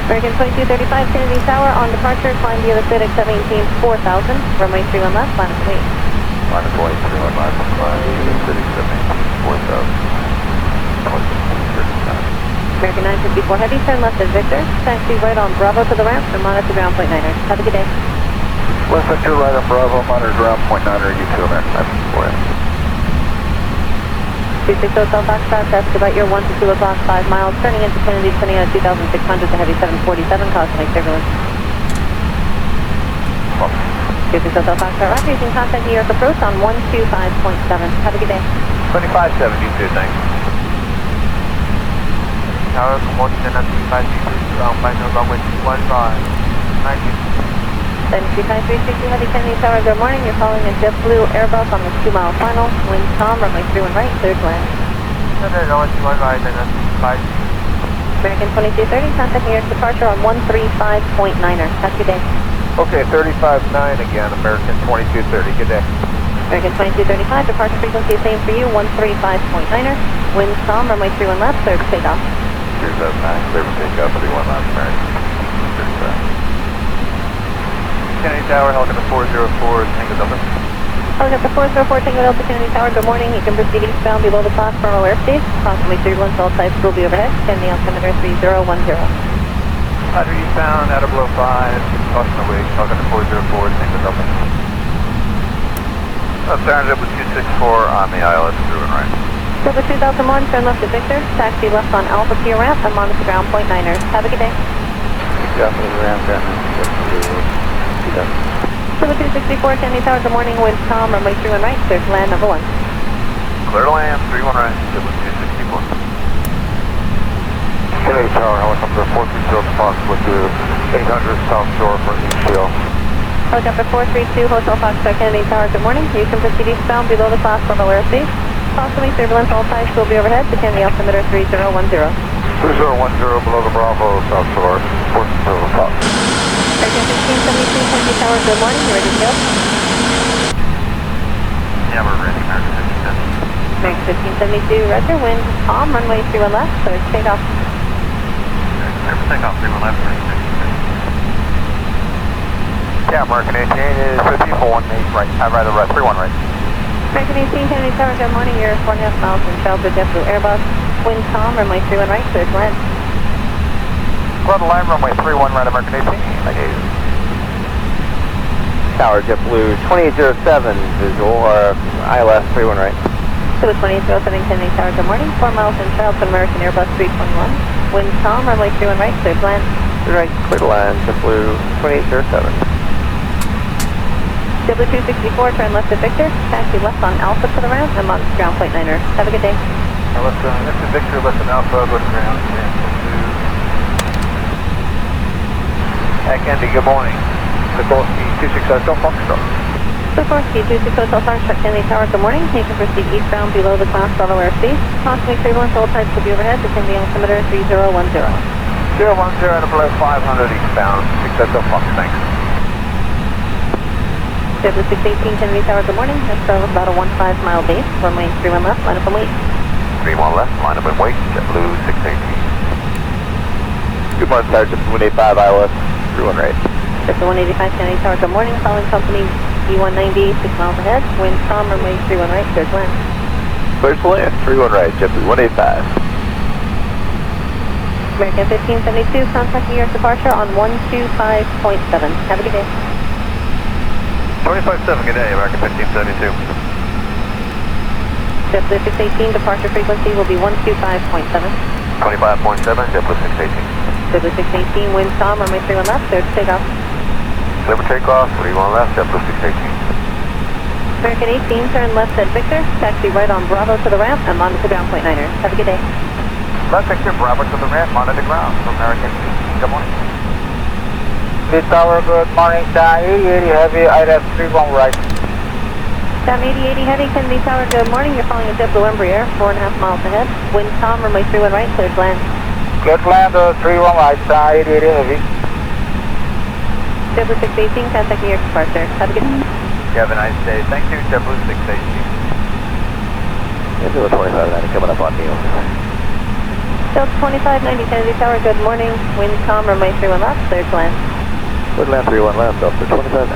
American 2235 Kennedy Tower, on departure, climb via the SID, except maintain 4,000. Runway 31 left, minus weight. Minus 23 left, climb to the city, 4,000. American 954 heavy, turn left at Victor, taxi right on Bravo to the ramp, and monitor ground point 9er. Have a good day. Left Victor, right on Bravo, monitor ground point 9er, U2, American 954. 26 Hotel Foxtrot, that's about your 1 to 2 o'clock, 5 miles, turning into Kennedy, turning out 2,600 to heavy 747, caution turbulence. 26 Hotel Foxtrot, roger, you can contact New York approach on 125.7. Have a good day. 2570, thanks. Tower, promoting and 25 ground final runway 15. 735-360 heavy Kennedy Tower, good morning. You're calling a JetBlue Airbus on the 2 mile final. Wind calm, runway 31 right, clear to land. American 2230, contact New York departure on 135.9er. Have a good day. Okay, 35.9 again, American 2230, good day. American 2235, departure frequency same for you, 135.9er. Wind calm, runway 31 left, clear to take off. Here's that 9, clear to take off, 31 left, American. Kennedy Tower, helicopter 404, Tango Delta. Helicopter 404, Tango Delta, Kennedy Tower, good morning. You can proceed eastbound below the clock for our airspace. Approximately turbulence, all types will be overhead. Kennedy altimeter 3010. Roger, eastbound, out of below 5. caution away, talking to 404, single double. Alternative with 264 on the ILS through and right. Silver 2001, turn left to Victor, taxi left on Alpha Pier ramp, and monitor ground point 9ers. Have a good day. Definitely ramp down. Silver 264, Kennedy Tower, good morning, wind calm, runway through and right, clear to land number 1. Clear to land, 31 right, Silver 264. Kennedy Tower, helicopter 430 Fox with the 800 South Shore for ECL. Helicopter 432, Hotel Foxtrot, Kennedy Tower, good morning. You can proceed eastbound below the class level airspace. Possibly surveillance all types will be overhead to Kennedy altimeter 3010. 3010 below the Bravo, South Shore, 430 Fox. American 1572, Kennedy Tower, good morning. You ready to go? Yeah, we're ready, American 1572. American 1572, roger, wind calm, runway 31 left, so it's takeoff. Clear for takeoff, 31 left, Yeah, American 18 is 50 for 18 right. Right, 31 right. American 18, Kennedy Tower, good morning. You're 4.5 miles from Charles JetBlue Airbus. Wind calm, runway 31 right, clear to land. Clear to land, runway 31 right, American 18. Thank you. Tower JetBlue 2807, visual, ILS 31 right. Silver 2807, Kennedy Tower, good morning. 4 miles from Charles American Airbus 321. Wind calm, runway 31 right, clear to land. Right, clear to land, JetBlue 2807. W264, turn left to Victor, taxi left on Alpha to the ramp, and monitor ground point 9er. Have a good day. Left to Victor, left to Alpha, go to ground, Andy, good morning. Sikorsky 260 Foxtrot. Sikorsky 260 Hotel Foxtrot, Kennedy Tower, good morning. You can proceed eastbound below the class level airspace. Possibly surveillance all types will be overhead to Kennedy altimeter 3010. 010 to below 500 eastbound, 660 Fox, thanks. W618, Kennedy Tower, good morning. That's about a 15-mile base. Runway 31 left, line up and wait. 31 left, line up and wait, JetBlue 618. Good morning, Tower JetBlue 185, ILS 31 right. JetBlue 185, Kennedy Tower, good morning. Calling company E190, 6 miles ahead. Wind calm, runway 31 right, clear to land. Clear to land, 31 right, JetBlue 185. American 1572, contacting your departure on 125.7. Have a good day. 25-7, good day, American 1572. JetBlue 618, departure frequency will be 125.7. 25.7, JetBlue 618. JetBlue 618, wind calm, runway 31 left, clear to takeoff. Clear for takeoff, 31 left, JetBlue 618. American 18, turn left at Victor, taxi right on Bravo to the ramp, and monitor ground point 9er. Have a good day. Left Victor, Bravo to the ramp, monitor ground for American 18. Good morning. Kennedy Tower, good morning. Down 8080 heavy, ILS 31 right. Down 8080 heavy, Kennedy Tower, good morning. You're following a JetBlue Embraer, 4.5 miles ahead. Wind calm, runway 31 right, clear to land. Clear to land, 31 right, down 8080 heavy. JetBlue 618, contacting your departure. Have a good day. You have a nice day. Thank you, JetBlue 618. Visual 2590 coming up on Neil. Delta 2590, Kennedy Tower, good morning. Wind calm, runway 31 left, clear to land. Clear to land, 31 left, Delta 2590.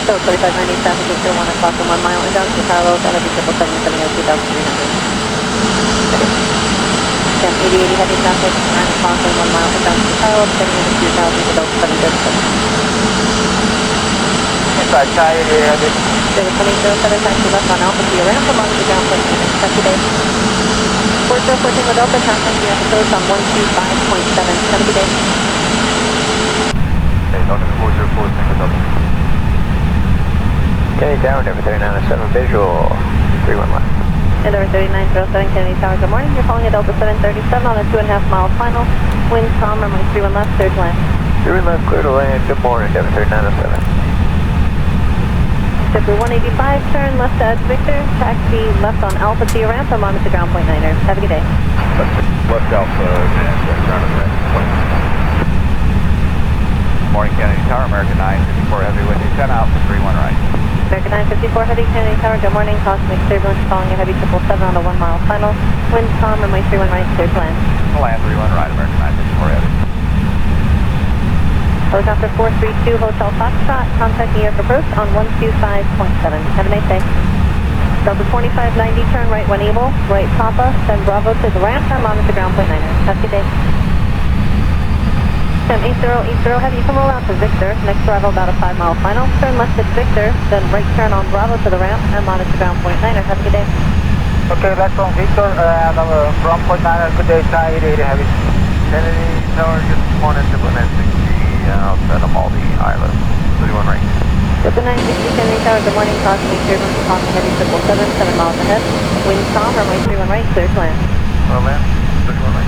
So 2590, traffic is still 1 o'clock and 1 mile inbound to parallel, that'll be 777 2300. Down 8080 heavy traffic, 9 o'clock and 1 mile inbound to parallel, setting into 2000 to Delta 777. Inside Chai 8080 heavy. Delta 2007, taxi left on Alpha to your ramp, and monitor ground point 9. Have a good day. 4014 with Delta, contact the episodes on 125.7. Have a good day. Okay, talking to 404, single double. Kennedy Tower, number 3907, visual 31 left. And over 3907, Kennedy Tower, good morning. You're calling a Delta 737 on a 2.5-mile final. Wind calm, runway 31 left, clear to land. 31 left, clear to land, good morning, number 3907. JetBlue 185, turn left at Victor, taxi left on Alpha to your ramp, and monitor ground point 9er. Have a good day. Left Alpha, and ground at right. Morning, Kennedy Tower, American 954 heavy with you, 10 out for 31 right. American 954 heavy, Kennedy Tower, good morning. Cosmic turbulence following a heavy 777 on a 1-mile final. Wind calm, runway 31 right, clear to land. Land 31 right, American 954 heavy. Helicopter 432, Hotel Foxtrot, contacting your approach on 125.7. Have a nice day. Delta 2590, turn right when able, right Papa, send Bravo to the ramp, and monitor ground point 9er. Have a good day. Sam 8080 heavy, you can roll out to Victor. Next arrival about a 5-mile final. Turn left at Victor, then right turn on Bravo to the ramp and monitor ground point 9er. Have a good day. Okay, left on Victor, ground point 9, good day, Thai 8080 heavy. Kennedy Tower, just wanted to implement 60 outside of all the islands. 31 right. With the 960 Kennedy Tower, good morning, caution turbulence upon the heavy 777, 7 miles ahead. Wind calm, runway 31 right, clear to land. Well, land, 31 right.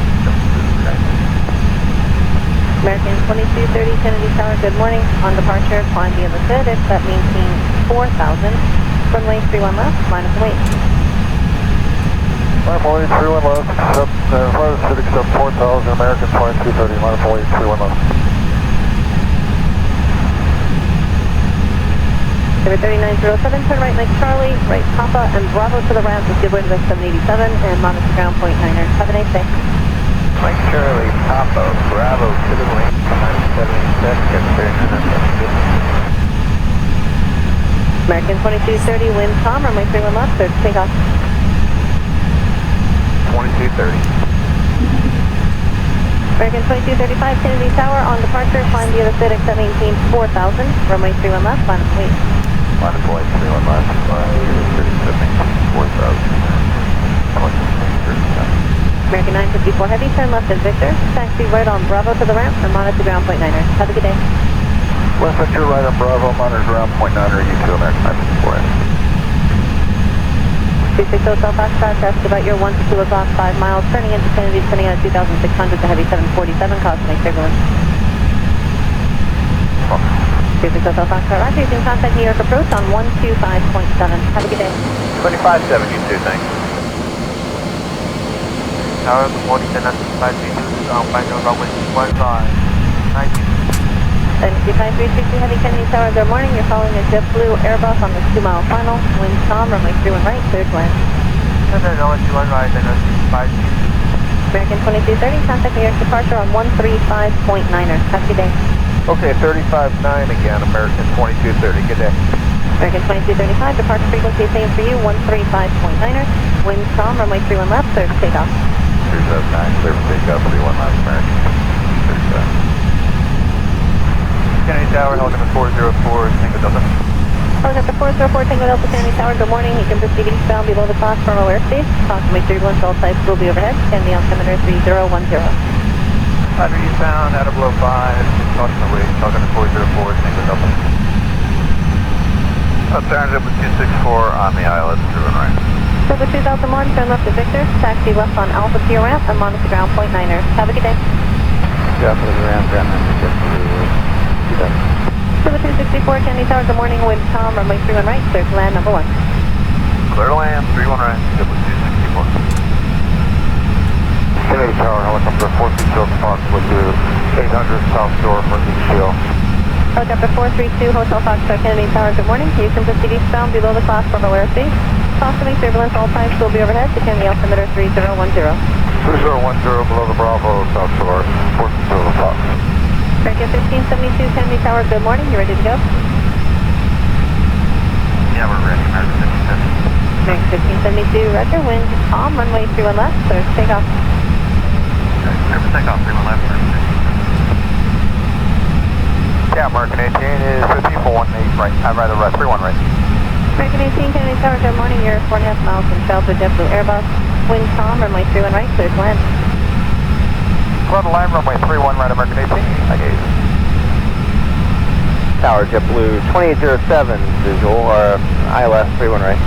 American 2230 Kennedy Tower, good morning. On departure, climb via the FedEx, that maintains 4,000. Runway 31 left, line of weight. Line of weight 31 left, accept 4,000, American 2230, line of weight 31 left. Number 3907, turn right like Charlie, right Papa, and Bravo to the ramp with good wind with 787, and monitor ground point 9er. Have a nice day. Mike Charlie, Papa, Bravo to the wing, 176, get cleared to the American 2230, wind calm, runway 31 left, clear to take off. 2230. American 2235 Kennedy Tower, on departure, climb via the FedEx, that maintains 4,000. Runway 31 left, line of weight. Line of weight 31 left, 4,000. American 954 heavy, turn left at Victor. Taxi right on Bravo to the ramp and monitor ground point 9er. Have a good day. West Victor, right on Bravo, monitor ground point 9er, U2 American 954. 360 Hotel Foxtrot, ask about your 1 to 2 o'clock, 5 miles, turning into Kennedy, sending out 2,600 to heavy 747, cautioning turbulence. 360 Hotel Foxtrot, roger, you can contact New York approach on 125.7. Have a good day. 2570, you thanks. Tower, good morning, 1095, final runway 25. Thank you. 360 heavy Kennedy Tower, good morning. You're following a JetBlue Airbus on the 2-mile final. Wind calm, runway 31 right, clear to land. American 2230, contact New York departure on 135.9er. Have a good day. Okay, 35.9 again, American 2230, good day. American 2235, departure frequency same for you, 135.9er. Wind calm, runway 31 left, clear to take off. 379, clear for takeoff, 31 left, American 37. Kennedy Tower, helicopter 404, Tango Delta. Helicopter 404, Tango Delta, Kennedy Tower, good morning. You can proceed eastbound below the class terminal airspace. Approximately turbulence, all types will be overhead. Kennedy altimeter 3010. Roger, eastbound, out of below 5, caution away, helicopter 404, Tango Delta. Alternative with 264 on the island, through and right. Silver 2001, turn left to Victor. Taxi left on Alpha to your ramp and monitor ground point 9er. Have a good day. Yeah, for the ramp, ground number 6. Silver 264, Kennedy Tower, good morning. Wind calm, runway 31 right, clear to land, number 1. Clear to land, 31 right, Silver 264. Kennedy Tower, helicopter 430 Fox with you, 800 South Shore for East Shield. Helicopter 432, Hotel Foxtrot, Kennedy Tower, good morning. You can proceed eastbound below the class terminal airspace. Cautioning turbulence, all types will be overhead to Kennedy altimeter 3010. 3010 below the Bravo, South Shore, 430 Fox. American 1572, Kennedy Tower, good morning. You ready to go? Yeah, we're ready, American 1572. American 1572, roger. Wind calm, runway 31 left, clear to take off. Okay, clear for takeoff, 31 left, American 15. Yeah, American 18 is 15.18 right, rather right, 31 right. American 18, Kennedy Tower, good morning. You're 4.5 miles from shelter, JetBlue Airbus. Wind calm, runway 31 right, clear to land. Clear to land, runway 31 right, American 18. I gave you. Tower, JetBlue 2807, visual, ILS 31 right.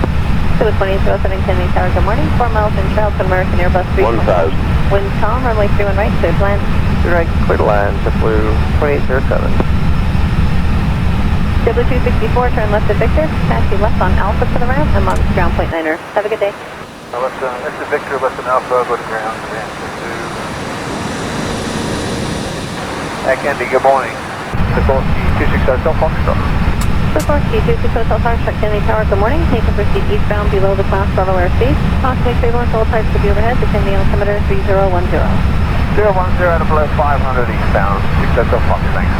So 2807 Kennedy Tower, good morning. 4 miles in trail to American Airbus 320. Wind calm, runway 31 right, clear to land. Right, clear to land, JetBlue 2807. JetBlue 264, turn left at Victor. Taxi left on Alpha to the ramp and monitor ground point 9er. Have a good day. This is Victor, left on Alpha, go to ground, ramp 2. Kennedy, good morning. Sikorsky 26 Hotel Foxtrot. Sikorsky 26 Hotel Foxtrot, Kennedy Tower, good morning. You can proceed eastbound below the class terminal airspace. Approximately turbulence, all types will be overhead to Kennedy altimeter 3010. 010 out of below 500 eastbound, 6 Hotel Fox, thanks.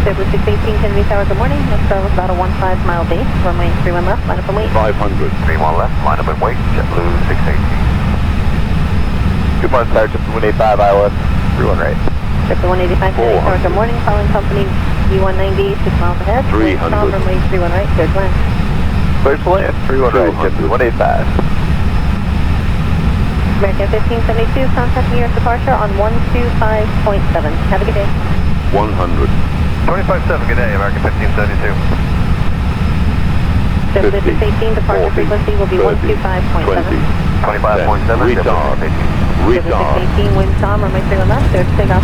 JetBlue 618 Kennedy Tower, good morning. Next start was about a 15-mile base. Runway 31 left, line up and wait. 500, 31 left, line up and wait, JetBlue 618. Good morning, Tower, JetBlue 185, ILS 31 right. Triple 185 Kennedy Tower, good morning. Calling company E190, 6 miles ahead. 300. Tom, runway 31 right, clear to land. Clear to land, 31 right, Tiffany 185. American 1572, contacting your departure on 125.7. Have a good day. 100. 25-7, good day, American 1572. Triple 18, departure 40, frequency will be 30, 125.7. 25.7. Retard. Retard. 18, wind Tom, runway 31 left, clear to take off.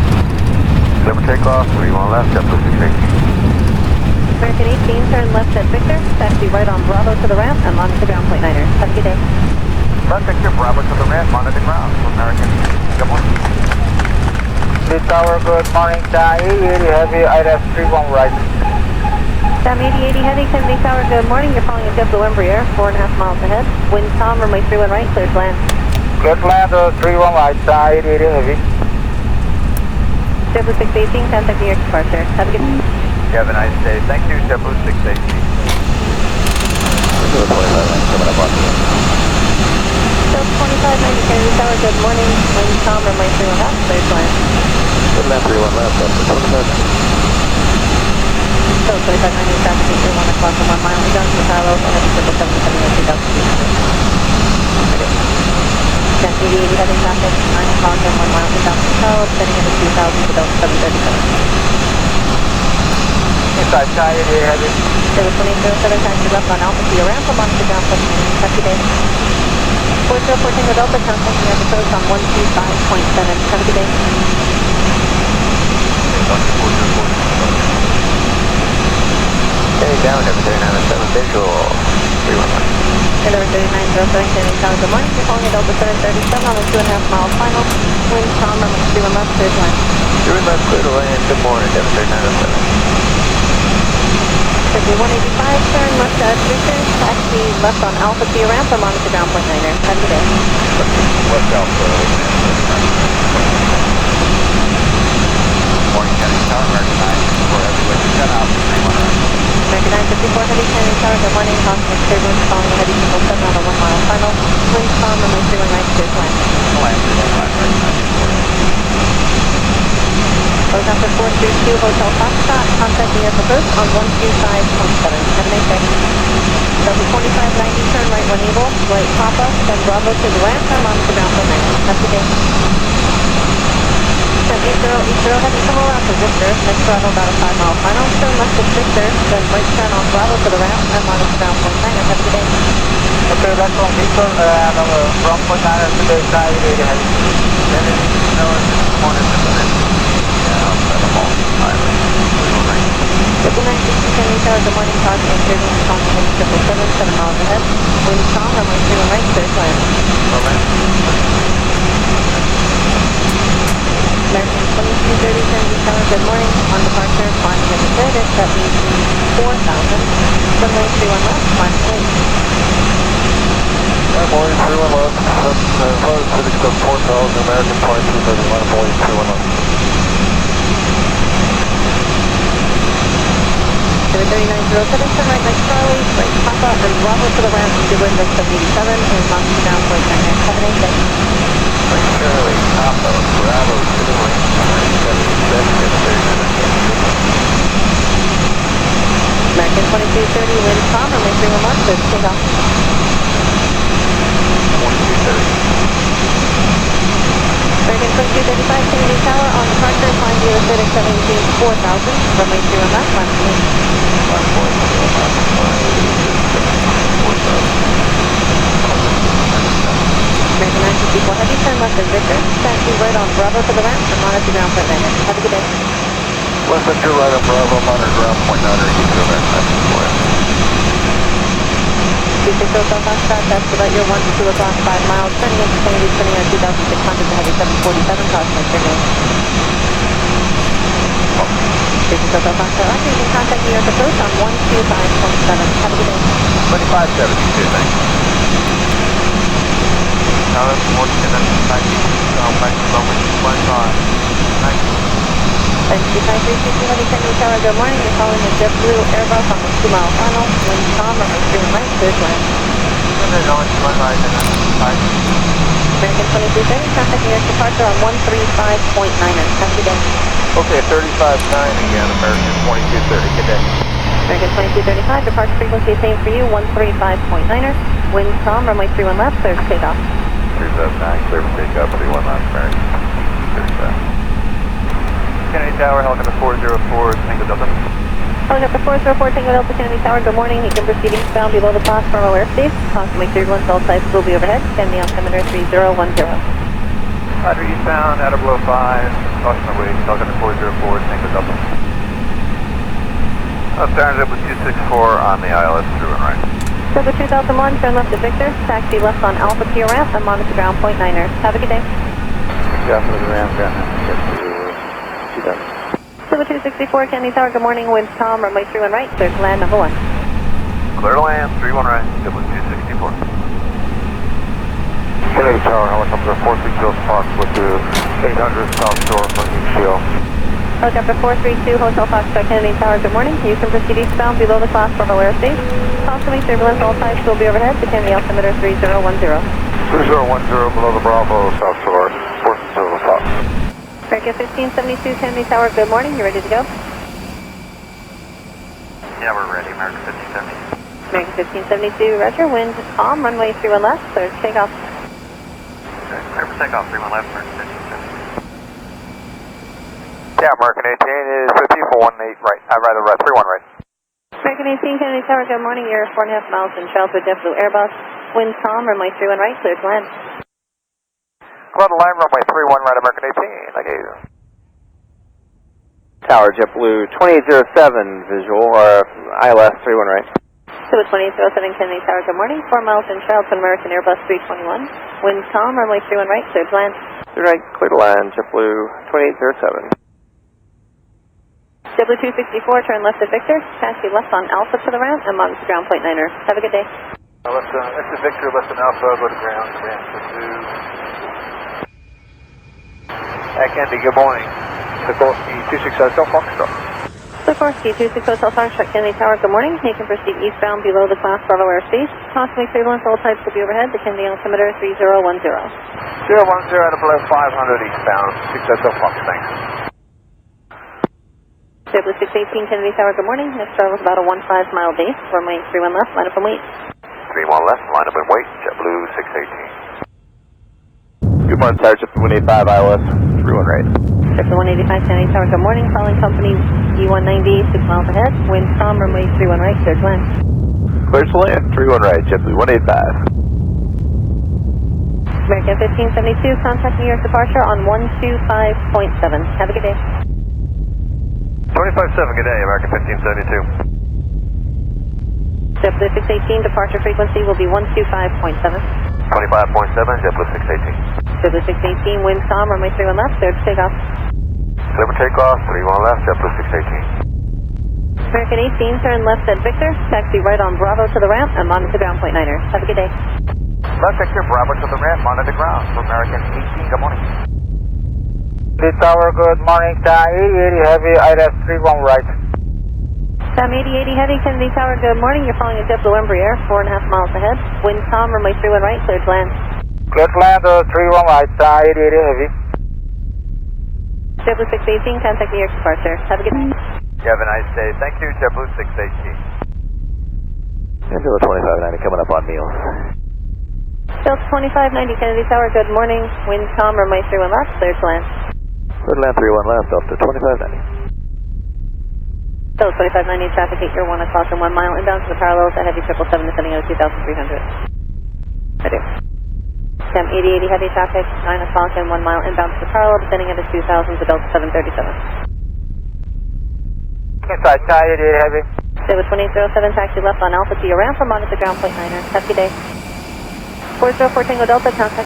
Clear for takeoff, 31 left, JetBlue 618. American 18, turn left at Victor, taxi right on Bravo to the ramp, and monitor ground point 9er. Have a good day. Left Victor, Bravo to the ramp, monitor ground for American. Good morning. Mid Tower, good morning. Sky 80 heavy, IRF 31 right. Sam 8080 heavy, Kennedy Tower, good morning. You're calling a JetBlue Embraer, 4.5 miles ahead. Wind Tom, runway 31 right, clear to land. Clear to land, 31 right, Sky 80 heavy. JetBlue 618, contacting your departure. Have a good day. You have a nice day. Thank you, JetBlue 618. We're doing 25 lanes coming up on the 2590 Kennedy Tower, good morning. Wind Tom, runway 31 left, clear to land. Good land, 31 left, up to 25. So 2590 traffic into 1 o'clock and 1 mile down to parallel ahead of 777 Sam 8080 heavy traffic, 9 o'clock and 1 mile down to parallel, sending into 2000 to Delta 737. Inside Sky 80 heavy. Service 2007, taxi left on Alpha to your ramp, I'm on the ground plus happy day. 4014 Delta, contacting your approach on 125.7. Have a good day. Hey, down, Denver 3907 visual. 311. Delta 3907, Kennedy Tower, good morning. You're calling a Delta 737 on a 2.5 mile final. Wind Tom, runway 31 left, clear to land. 31 left, clear to land. Good morning, Denver 3907. Triple 185, turn left at Victor, taxi left on Alpha to your ramp, I'm on the ground point 9er. Have a good day. West Alpha. Morning, Kennedy Tower, American 9, 4 heavyweight, shut out, 31 right. American 954 heavy, Kennedy Tower, good morning. Contact turbulence following a heavy 777 on a 1 mile final. Wind Tom, runway 31 right, clear to land. Land, 31 left, American 9. Close after 432 Hotel Foxtrot, contacting your approach on 125.7. Have a nice day. Delta 2590, turn right when able, right Papa, then Bravo to the ramp, I'm on the ground point 9. Have a good day. 7080 heavy, come around to Victor, next throttle about a 5 mile final, turn left at Victor, then right turn on Bravo to the ramp, I'm on the ground point 9. Have a good day. Okay, that's on Victor, and from point 9 today, Sky 80 heavy. Then you know, this morning, Triple 960 Kennedy Tower, good morning. Causing a turbulence calling heading 777, 7 miles ahead. Wind Tom, runway 31 right, clear to land. American 2230 Kennedy Tower, good morning. On departure, climbing in the third, that means 4,000. Runway 31 left, climb late. Good morning, 31 left. City Club 4000, American 2230, line 31 left. 3907, turn right next Charlie, right Papa, and Bravo to the ramp to window 787, and on to ground point 9. Have a nice day. Charlie, Papa, Bravo to the ramp, 977, American 2230, wind Tom, runway 31 left, clear to take off. 2230. American 2235 Kennedy Tower, on departure, climb the acidic 718, 4000, runway 31 left, climb to me. American 954 heavy, turn left at Victor, taxi right on Bravo to the ramp, and monitor ground point 9. Have a good day. Left Victor, right on Bravo, monitor ground point 9, you American 954. 26 Hotel Foxtrot, that's about your 1 to 2 o'clock, 5 miles, turning into Kennedy, turning on 2600 to heavy 747, causing a turbulence. 26 Hotel Foxtrot, you can contact New York approach on 125.7. Have a good day. 2572, thanks. Now that's 47, maximum, Thank you, 5360 heavy Kennedy Tower, good morning. You're calling the JetBlue Airbus on the 2 mile final. Wind Tom, runway 31 right, clear to land. American 2230, contacting your departure on 135.9er. Have a good day. Okay, 35.9 again, American 2230. Good day. American 2235, departure frequency same for you, 135.9er. Wind calm, runway 31 left, clear for takeoff. 379, clear for takeoff, 31 left, American 37. Kennedy Tower, helicopter 404, Tango Delta. Helicopter 404, Tango Delta, Kennedy Tower, good morning. You can proceed eastbound below the platform or airspace. Approximately 31, all types will be overhead. Kennedy altimeter 3010. Roger, eastbound, out of below 5, caution away, helicopter 404, Tango Delta. Alternative with 264 on the ILS through and right. Delta 2001, turn left to Victor, taxi left on Alpha to your ramp, and monitor ground point 9er. Have a good day. Yeah, for the ramp, get to 2000. Silver 264, Kennedy Tower, good morning. Wind calm, runway 31 right, clear to land number 1. Clear to land, 31 right, Silver 264. Kennedy Tower, helicopter 430 Fox with the 800 South Shore for ECL. Helicopter 432, Hotel Foxtrot, Kennedy Tower, good morning. You can proceed eastbound below the class 4 airspace. Possibly turbulence, all types will be overhead. The Kennedy altimeter 3010. 3010 below the Bravo, South Shore, 430 Fox. American 1572, Kennedy Tower, good morning. You ready to go? Yeah, we're ready, American 1570. American 1572, roger. Wind calm, runway 31 left, clear to takeoff. Okay, clear for takeoff, 31 left, American 1570. Yeah, American 18 is 50 for 18 right. I'd rather 31 right. American 18, Kennedy Tower, good morning. You're 4.5 miles in Charles with JetBlue Airbus. Wind calm, runway 31 right, clear to land. Go on the line, runway 31 right, American 18. Thank you. Tower JetBlue 2807 visual, ILS 31 right. So 2807, Kennedy Tower, good morning. 4 miles in Charles with American Airbus 321. Wind calm, runway 31 right, clear to land. Right, clear to land, JetBlue 2807. JetBlue 264, turn left at Victor. Taxi left on Alpha to the ramp, and monitor ground point 9er. Have a good day. Left to Victor, left on Alpha, go to ground, ramp to Kennedy, good morning. Sikorsky 26 Hotel Foxtrot. Sikorsky 26 Hotel Foxtrot, Kennedy Tower, good morning. You can proceed eastbound below the class Bravo airspace. Possibly turbulence, all types will be overhead. The Kennedy altimeter 3010. 010 out of below 500 eastbound, 6 Hotel Fox, thanks. JetBlue 618, Kennedy Tower, good morning. Next travel is about a 15-mile base. Runway 31 left, line up and wait. 31 left, line up and wait, JetBlue 618. Good morning, Tower JetBlue 185 ILS 31 right. JetBlue 185, Kennedy Tower, good morning. Calling company E190, 6 miles ahead. Wind calm, runway 31 right, clear to land. Clear to land, 31 right, JetBlue 185. American 1572, contacting your departure on 125.7. Have a good day. 25.7, good day, American 1572. JetBlue 618, departure frequency will be 125.7. 25.7, JetBlue 618. JetBlue 618, wind calm, runway 31 left, clear to takeoff. Clear for takeoff, 31 left, JetBlue 618. American 18, turn left at Victor, taxi right on Bravo to the ramp, and monitor ground point 9er. Have a good day. Left Victor, Bravo to the ramp, monitor ground for American 18, good morning. Kennedy Tower, good morning. 8080 heavy, ILS 31 right. Sam 8080 heavy, Kennedy Tower, good morning. You're following a JetBlue Embraer, 4.5 miles ahead. Wind calm, runway 31 right, clear to land. Clear to land, 31 right, 8080 heavy. JetBlue 618, contacting your departure. Have a good day. You have a nice day. Thank you, JetBlue 618. Angela 2590 coming up on meals. Delta 2590, Kennedy Tower, good morning. Wind calm, runway 31 left, clear to land. Clear to land 31 left, Delta 2590. Delta 2590, traffic 8 1 o'clock and 1 mile inbound to the parallels at heavy 777 descending at 2,300. I do. Sam 8080 heavy traffic, 9 o'clock and 1 mile inbound to the parallel descending at 2,000 to Delta 737. Inside, 8080 heavy. Silver 2807, taxi left on Alpha to your ramp, or monitor ground point 9er. Have a good day. 404 Tango Delta, contact